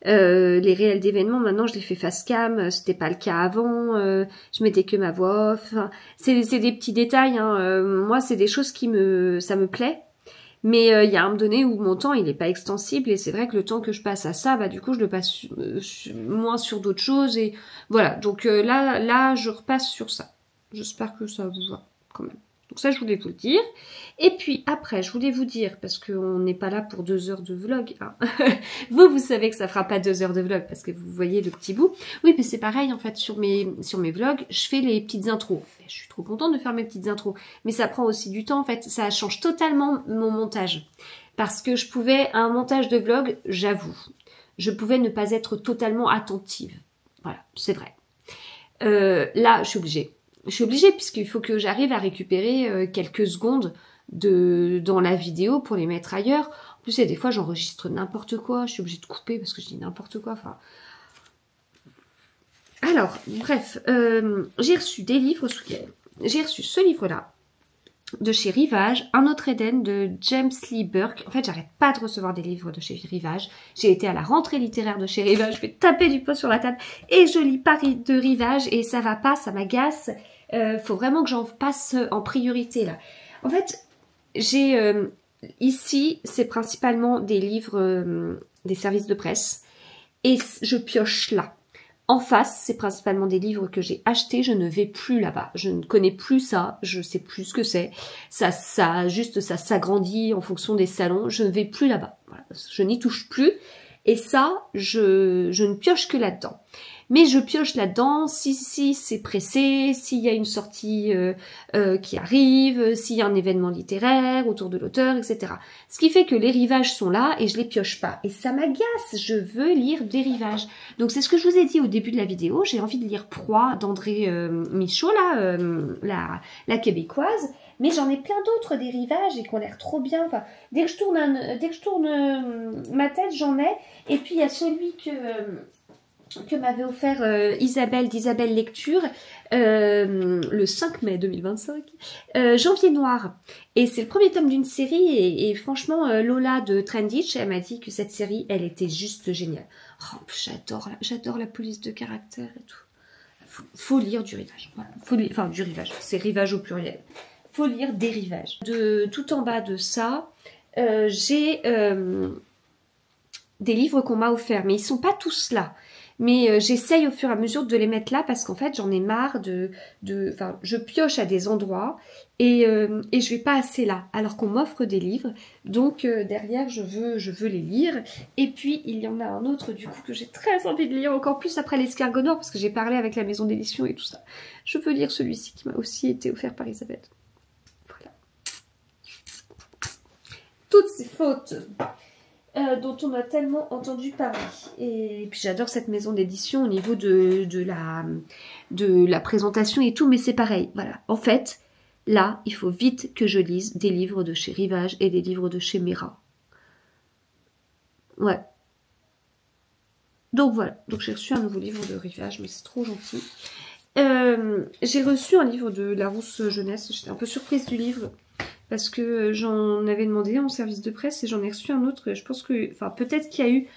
Les réels d'événements, maintenant, je les fais face cam. C'était pas le cas avant. Je mettais que ma voix off. Enfin, c'est des petits détails. Hein. Moi, c'est des choses ça me plaît. Mais il y a un moment donné où mon temps il est pas extensible et c'est vrai que le temps que je passe à ça, bah du coup je le passe moins sur d'autres choses et voilà. Donc là je repasse sur ça. J'espère que ça vous va quand même. Donc ça je voulais vous le dire. Et puis après je voulais vous dire, parce qu'on n'est pas là pour 2 heures de vlog. Hein. vous savez que ça fera pas 2 heures de vlog parce que vous voyez le petit bout. Oui mais c'est pareil en fait sur mes vlogs, je fais les petites intros. Je suis trop contente de faire mes petites intros. Mais ça prend aussi du temps en fait. Ça change totalement mon montage. Parce que je pouvais, à un montage de vlog, j'avoue, je pouvais ne pas être totalement attentive. Voilà, c'est vrai. Là, je suis obligée. Je suis obligée puisqu'il faut que j'arrive à récupérer quelques secondes dans la vidéo pour les mettre ailleurs. En plus, il y a des fois, j'enregistre n'importe quoi. Je suis obligée de couper parce que je dis n'importe quoi. Enfin... Alors, bref, j'ai reçu des livres. J'ai reçu ce livre-là de chez Rivage, Un autre Éden de James Lee Burke. En fait, j'arrête pas de recevoir des livres de chez Rivage. J'ai été à la rentrée littéraire de chez Rivage. Je vais taper du poing sur la table et je lis pas de Rivage et ça va pas, ça m'agace. Faut vraiment que j'en passe en priorité là. En fait, j'ai ici, c'est principalement des livres des services de presse et je pioche là. En face, c'est principalement des livres que j'ai achetés, je ne vais plus là-bas. Je ne connais plus ça, je sais plus ce que c'est. Ça s'agrandit en fonction des salons, je ne vais plus là-bas. Voilà, je n'y touche plus. Et ça, je ne pioche que là-dedans. Mais je pioche là-dedans si c'est pressé, s'il y a une sortie qui arrive, s'il y a un événement littéraire autour de l'auteur, etc. Ce qui fait que les rivages sont là et je les pioche pas. Et ça m'agace, je veux lire des rivages. Donc c'est ce que je vous ai dit au début de la vidéo, j'ai envie de lire Proie d'André Michaud, là, la québécoise. Mais j'en ai plein d'autres des rivages et qui ont l'air trop bien. Enfin, dès que je tourne ma tête, j'en ai. Et puis il y a celui que que m'avait offert Isabelle d'Isabelle Lecture le 5 mai 2025, Janvier Noir. Et c'est le premier tome d'une série et franchement Lola de Trenditch, elle m'a dit que cette série, elle était juste géniale. Oh, j'adore la police de caractère et tout. Faut lire du rivage. Voilà. Enfin, du rivage, c'est rivage au pluriel. Faut lire des rivages. Tout en bas de ça, j'ai des livres qu'on m'a offerts, mais ils sont pas tous là. Mais j'essaye au fur et à mesure de les mettre là parce qu'en fait j'en ai marre enfin, je pioche à des endroits et je vais pas assez là alors qu'on m'offre des livres. Donc derrière je veux les lire. Et puis il y en a un autre du coup que j'ai très envie de lire encore plus après l'Escargot Noir parce que j'ai parlé avec la maison d'édition et tout ça. Je veux lire celui-ci qui m'a aussi été offert par Isabelle. Voilà. Toutes ces fautes dont on a tellement entendu parler. Et puis j'adore cette maison d'édition au niveau de la présentation et tout, mais c'est pareil. Voilà. En fait, là, il faut vite que je lise des livres de chez Rivage et des livres de chez Mera. Ouais. Donc voilà. Donc j'ai reçu un nouveau livre de Rivage, mais c'est trop gentil. J'ai reçu un livre de Larousse Jeunesse. J'étais un peu surprise du livre. Parce que j'en avais demandé en service de presse et j'en ai reçu un autre. Je pense que, enfin, peut-être qu'il y a eu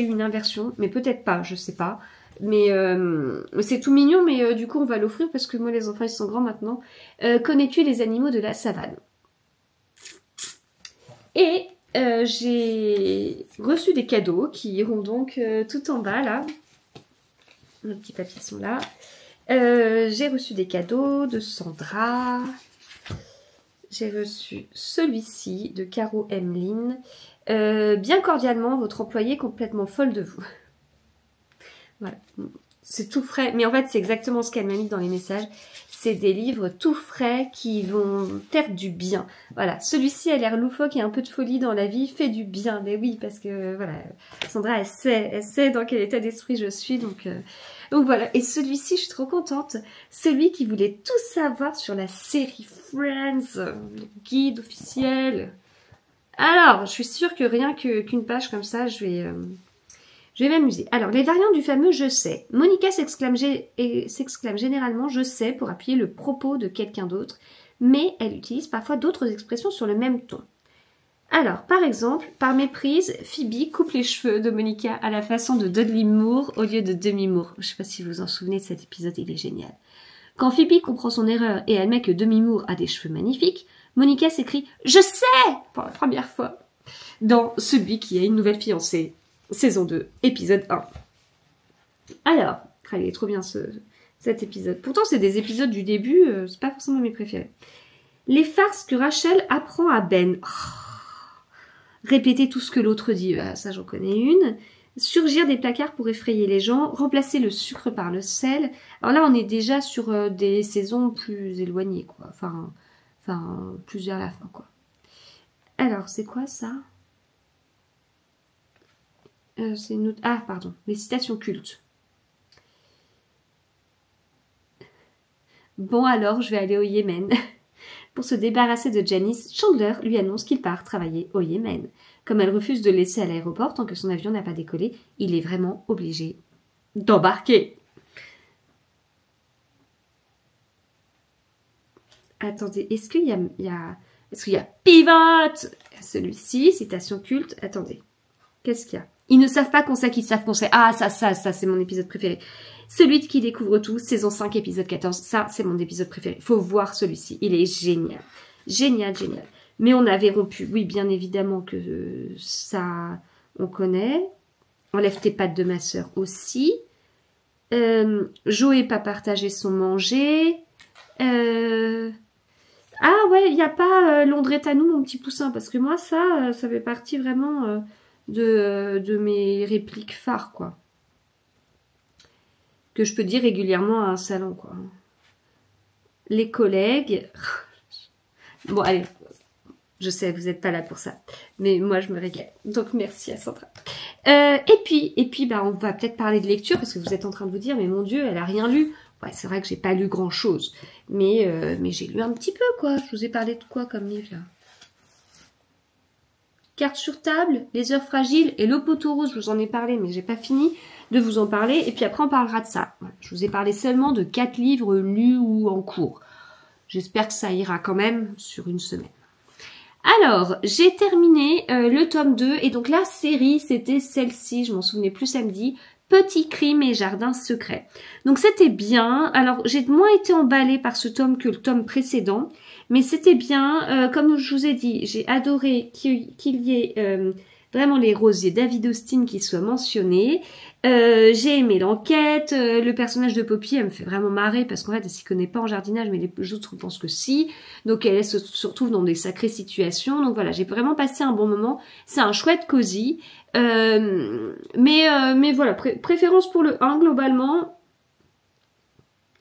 une inversion, mais peut-être pas, je sais pas. Mais c'est tout mignon, mais du coup on va l'offrir parce que moi les enfants ils sont grands maintenant. Connais-tu les animaux de la savane? Et j'ai reçu des cadeaux qui iront donc tout en bas là. Nos petits papiers sont là. J'ai reçu des cadeaux de Sandra. J'ai reçu celui-ci de Caro Emeline. Bien cordialement, votre employée complètement folle de vous. Voilà. C'est tout frais. Mais en fait, c'est exactement ce qu'elle m'a mis dans les messages. C'est des livres tout frais qui vont faire du bien. Voilà. Celui-ci a l'air loufoque et un peu de folie dans la vie. Fait du bien. Mais oui, parce que voilà, Sandra, elle sait dans quel état d'esprit je suis. Donc voilà. Et celui-ci, je suis trop contente. Celui qui voulait tout savoir sur la série Friends, le guide officiel. Alors, je suis sûre que rien qu'une page comme ça, je vais m'amuser. Alors, les variantes du fameux « je sais ». Monica s'exclame généralement « je sais » pour appuyer le propos de quelqu'un d'autre, mais elle utilise parfois d'autres expressions sur le même ton. Alors, par exemple, par méprise, Phoebe coupe les cheveux de Monica à la façon de Dudley Moore au lieu de Demi Moore. Je ne sais pas si vous vous en souvenez de cet épisode, il est génial. Quand Phoebe comprend son erreur et admet que Demi Moore a des cheveux magnifiques, Monica s'écrie « je sais !» pour la première fois dans Celui qui a une nouvelle fiancée. Saison 2, épisode 1. Alors, il est trop bien cet épisode. Pourtant, c'est des épisodes du début, c'est pas forcément mes préférés. Les farces que Rachel apprend à Ben. Répéter tout ce que l'autre dit, ça j'en connais une. Surgir des placards pour effrayer les gens. Remplacer le sucre par le sel. Alors là, on est déjà sur des saisons plus éloignées, quoi. Enfin, plus vers la fin, quoi. Alors, c'est quoi ça ? C'est une autre... Ah, pardon. Les citations cultes. Bon, alors, je vais aller au Yémen. Pour se débarrasser de Janice, Chandler lui annonce qu'il part travailler au Yémen. Comme elle refuse de le laisser à l'aéroport tant que son avion n'a pas décollé, il est vraiment obligé d'embarquer. Attendez, est-ce qu'il y a Pivot? Celui-ci, citation culte. Attendez, qu'est-ce qu'il y a? Ils ne savent pas qu'on sait qu'ils savent qu'on sait. Ah, ça, c'est mon épisode préféré. Celui qui découvre tout, saison 5, épisode 14. Ça, c'est mon épisode préféré. Faut voir celui-ci. Il est génial. Génial. Mais on avait rompu. Oui, bien évidemment que ça, on connaît. Enlève tes pattes de ma sœur aussi. Joe pas partager son manger. Ah ouais, il n'y a pas Londres est à nous, mon petit poussin. Parce que moi, ça fait partie vraiment... de mes répliques phares, quoi. Que je peux dire régulièrement à un salon, quoi. Les collègues... Bon, allez. Je sais, vous n'êtes pas là pour ça. Mais moi, je me régale. Donc, merci à Sandra. Et puis, bah, on va peut-être parler de lecture, parce que vous êtes en train de vous dire, mais mon Dieu, elle a rien lu. Ouais, c'est vrai que j'ai pas lu grand-chose. Mais j'ai lu un petit peu, quoi. Je vous ai parlé de quoi comme livre, là? Cartes sur table, Les heures fragiles et Le poteau rose, je vous en ai parlé, mais j'ai pas fini. de vous en parler. Et puis après, on parlera de ça. Voilà. Je vous ai parlé seulement de 4 livres lus ou en cours. J'espère que ça ira quand même sur une semaine. Alors, j'ai terminé le tome 2. Et donc la série, c'était celle-ci. Je m'en souvenais plus samedi. Petit crime et jardin secret. Donc c'était bien. Alors j'ai moins été emballée par ce tome que le tome précédent. Mais c'était bien. Comme je vous ai dit, j'ai adoré qu'il y ait vraiment les rosiers David Austin qui soient mentionnés. J'ai aimé l'enquête. Le personnage de Poppy, elle me fait vraiment marrer parce qu'en fait, elle s'y connaît pas en jardinage, mais les autres pensent que si. Donc elle se retrouve dans des sacrées situations. Donc voilà, j'ai vraiment passé un bon moment. C'est un chouette cosy. Mais voilà, préférence pour le 1 globalement.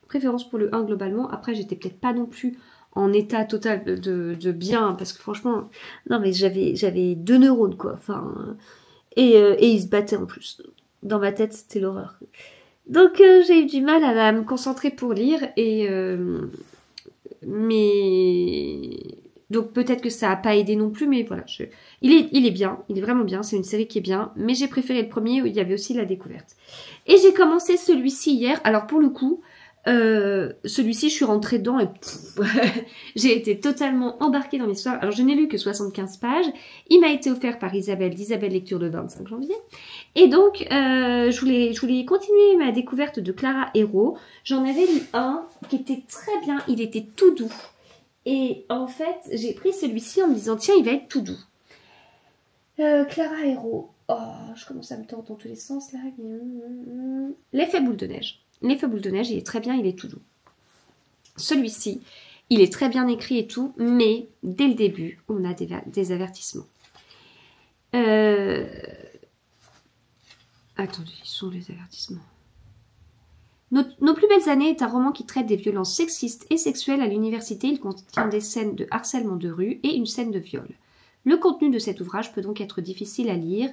Préférence pour le 1 globalement. Après, j'étais peut-être pas non plus en état total de bien, parce que franchement, non mais j'avais 2 neurones quoi. Enfin, et ils se battaient en plus. Dans ma tête, c'était l'horreur. Donc j'ai eu du mal à me concentrer pour lire mais donc peut-être que ça a pas aidé non plus, mais voilà, il est bien, il est vraiment bien, c'est une série qui est bien, mais j'ai préféré le premier où il y avait aussi la découverte. Et j'ai commencé celui-ci hier, alors pour le coup, celui-ci je suis rentrée dedans et j'ai été totalement embarquée dans l'histoire. Alors je n'ai lu que 75 pages, il m'a été offert par Isabelle d'Isabelle Lecture le 25 janvier, et donc je voulais continuer ma découverte de Clara Hérault. J'en avais lu un qui était très bien, il était tout doux. Et en fait, j'ai pris celui-ci en me disant, tiens, il va être tout doux. Clara Hérault. Oh, je commence à me tordre dans tous les sens là. L'effet boule de neige. L'effet boule de neige, il est très bien, il est tout doux. Celui-ci, il est très bien écrit et tout, mais dès le début, on a des avertissements. Attendez, ils sont les avertissements. Nos plus belles années est un roman qui traite des violences sexistes et sexuelles à l'université. Il contient des scènes de harcèlement de rue et une scène de viol. Le contenu de cet ouvrage peut donc être difficile à lire.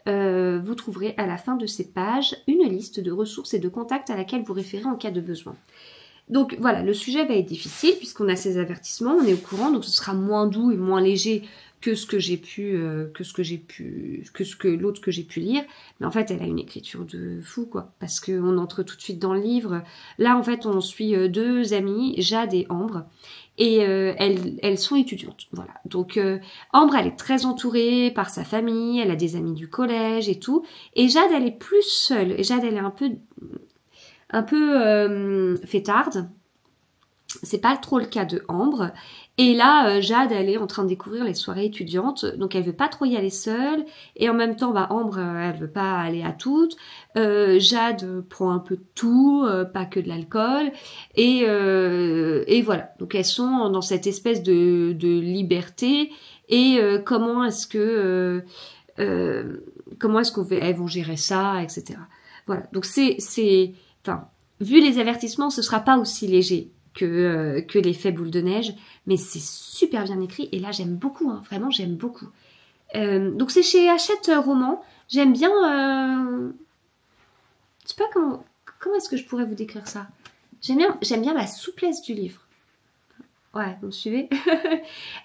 Vous trouverez à la fin de ces pages une liste de ressources et de contacts à laquelle vous référez en cas de besoin. Donc voilà, le sujet va être difficile puisqu'on a ces avertissements, on est au courant, donc ce sera moins doux et moins léger que l'autre que j'ai pu lire. Mais en fait, elle a une écriture de fou, quoi. Parce qu'on entre tout de suite dans le livre. Là, en fait, on suit 2 amies, Jade et Ambre. Et elles sont étudiantes, voilà. Donc Ambre, elle est très entourée par sa famille, elle a des amis du collège et tout. Et Jade, elle est plus seule. Et Jade, elle est un peu fêtarde. C'est pas trop le cas de Ambre. Et là, Jade, elle est en train de découvrir les soirées étudiantes, donc elle veut pas trop y aller seule. Et en même temps, Ambre, elle veut pas aller à toutes. Jade prend un peu de tout, pas que de l'alcool. Et voilà. Donc elles sont dans cette espèce de liberté. Et comment est-ce qu'elles vont gérer ça, etc. Voilà. Donc enfin, vu les avertissements, ce sera pas aussi léger que l'effet boule de neige, mais c'est super bien écrit et là j'aime beaucoup, hein, vraiment j'aime beaucoup. Donc c'est chez Hachette Roman, j'aime bien, je sais pas comment est-ce que je pourrais vous décrire ça. J'aime bien la souplesse du livre. Ouais, vous me suivez.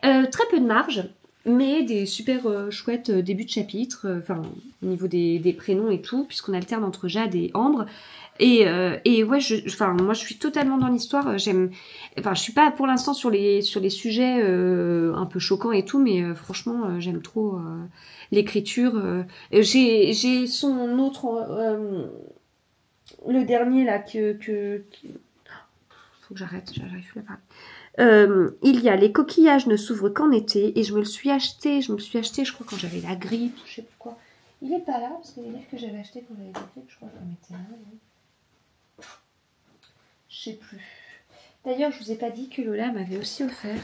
Très peu de marge, mais des super chouettes débuts de chapitre, enfin au niveau des prénoms et tout, puisqu'on alterne entre Jade et Ambre. Et ouais, moi je suis totalement dans l'histoire. Je suis pas pour l'instant sur les sujets un peu choquants et tout, mais franchement j'aime trop l'écriture. J'ai son autre, le dernier là faut que j'arrête, j'arrive plus à parler. Il y a Les coquillages ne s'ouvrent qu'en été, et je me le suis acheté, je crois quand j'avais la grippe, je sais pas quoi. Il est pas là parce que les livres que j'avais achetés quand j'avais la grippe, je crois que je le mettais là. Je sais plus. D'ailleurs, je vous ai pas dit que Lola m'avait aussi offert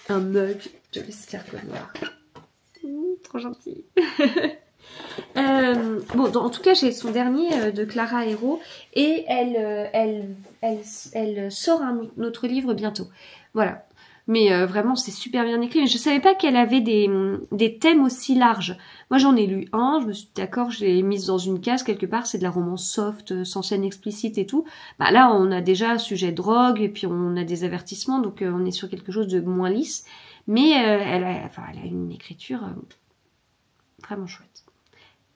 un mug de l'escargot noir. Trop gentil. Bon, en tout cas, j'ai son dernier de Clara Hérault et elle sort un autre livre bientôt. Voilà. Mais vraiment, c'est super bien écrit. Je savais pas qu'elle avait des thèmes aussi larges. Moi, j'en ai lu un, je me suis dit, d'accord, je l'ai mise dans une case quelque part, c'est de la romance soft, sans scène explicite et tout. Bah là, on a déjà sujet drogue, et puis on a des avertissements, donc on est sur quelque chose de moins lisse. Mais elle a une écriture vraiment chouette.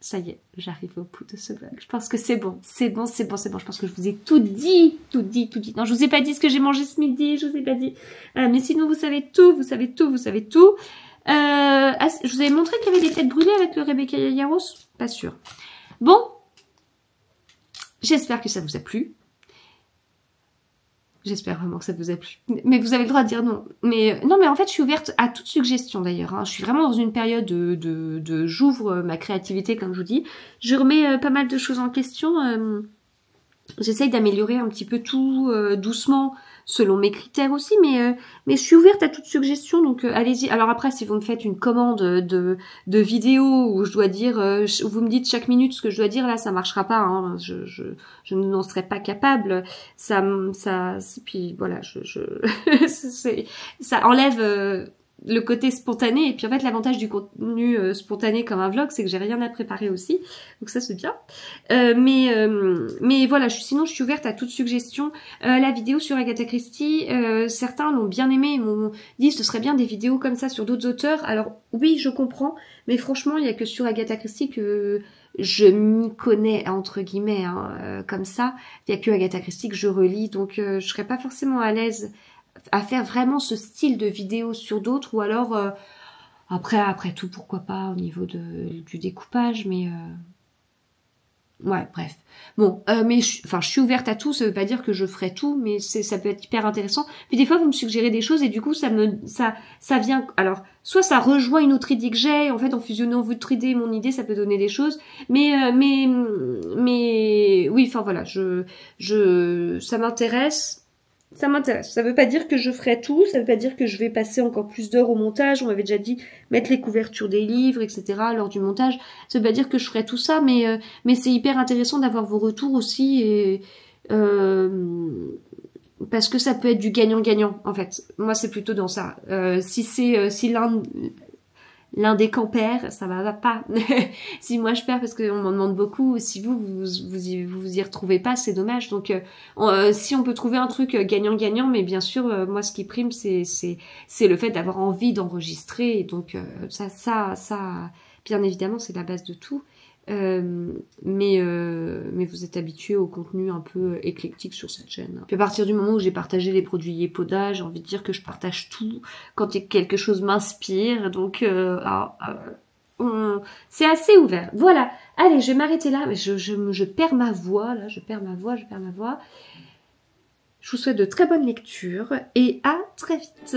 Ça y est, j'arrive au bout de ce vlog. Je pense que c'est bon, c'est bon, c'est bon, c'est bon. Je pense que je vous ai tout dit, tout dit, tout dit. Non, je vous ai pas dit ce que j'ai mangé ce midi, je vous ai pas dit. Mais sinon, vous savez tout, vous savez tout, vous savez tout. Je vous avais montré qu'il y avait des têtes brûlées avec le Rebecca Yaros. Pas sûr. Bon, j'espère que ça vous a plu. J'espère vraiment que ça vous a plu. Mais vous avez le droit de dire non. Mais non, mais en fait, je suis ouverte à toute suggestion d'ailleurs. Hein. Je suis vraiment dans une période de j'ouvre ma créativité, comme je vous dis. Je remets pas mal de choses en question. J'essaye d'améliorer un petit peu tout doucement, selon mes critères aussi, mais je suis ouverte à toute suggestion, donc allez-y. Alors après, si vous me faites une commande de vidéo où je dois dire, où vous me dites chaque minute ce que je dois dire, là, ça marchera pas. Hein. Je n'en serais pas capable. Puis voilà, ça enlève le côté spontané. Et puis en fait, l'avantage du contenu spontané comme un vlog, c'est que j'ai rien à préparer aussi. Donc ça, c'est bien. Mais voilà, sinon, je suis ouverte à toute suggestion. La vidéo sur Agatha Christie, certains l'ont bien aimé. Ils m'ont dit ce serait bien des vidéos comme ça sur d'autres auteurs. Alors oui, je comprends. Mais franchement, il n'y a que sur Agatha Christie que je m'y connais, entre guillemets, hein, comme ça. Il n'y a que Agatha Christie que je relis. Donc je serais pas forcément à l'aise à faire vraiment ce style de vidéo sur d'autres, ou alors après tout, pourquoi pas au niveau du découpage, mais ouais, bref. Bon, mais je suis ouverte à tout, ça veut pas dire que je ferai tout, mais ça peut être hyper intéressant. Puis des fois, vous me suggérez des choses et du coup, ça vient, alors, soit ça rejoint une autre idée que j'ai, en fait, en fusionnant votre idée et mon idée, ça peut donner des choses, mais oui, enfin voilà, ça m'intéresse. Ça m'intéresse. Ça veut pas dire que je ferai tout, ça veut pas dire que je vais passer encore plus d'heures au montage. On m'avait déjà dit mettre les couvertures des livres, etc. lors du montage. Ça veut pas dire que je ferai tout ça, mais c'est hyper intéressant d'avoir vos retours aussi, et parce que ça peut être du gagnant-gagnant, en fait. Moi, c'est plutôt dans ça. Si l'un des camps perd, ça va pas. Si moi je perds parce qu'on m'en demande beaucoup, si vous y retrouvez pas, c'est dommage. Donc si on peut trouver un truc gagnant-gagnant, mais bien sûr, moi ce qui prime, c'est le fait d'avoir envie d'enregistrer. Et donc ça, bien évidemment, c'est la base de tout. Mais vous êtes habitués au contenu un peu éclectique sur cette chaîne. Puis à partir du moment où j'ai partagé les produits Yepoda, j'ai envie de dire que je partage tout quand quelque chose m'inspire. Donc c'est assez ouvert. Voilà. Allez, je vais m'arrêter là. Je perds ma voix là. Je perds ma voix. Je vous souhaite de très bonnes lectures et à très vite.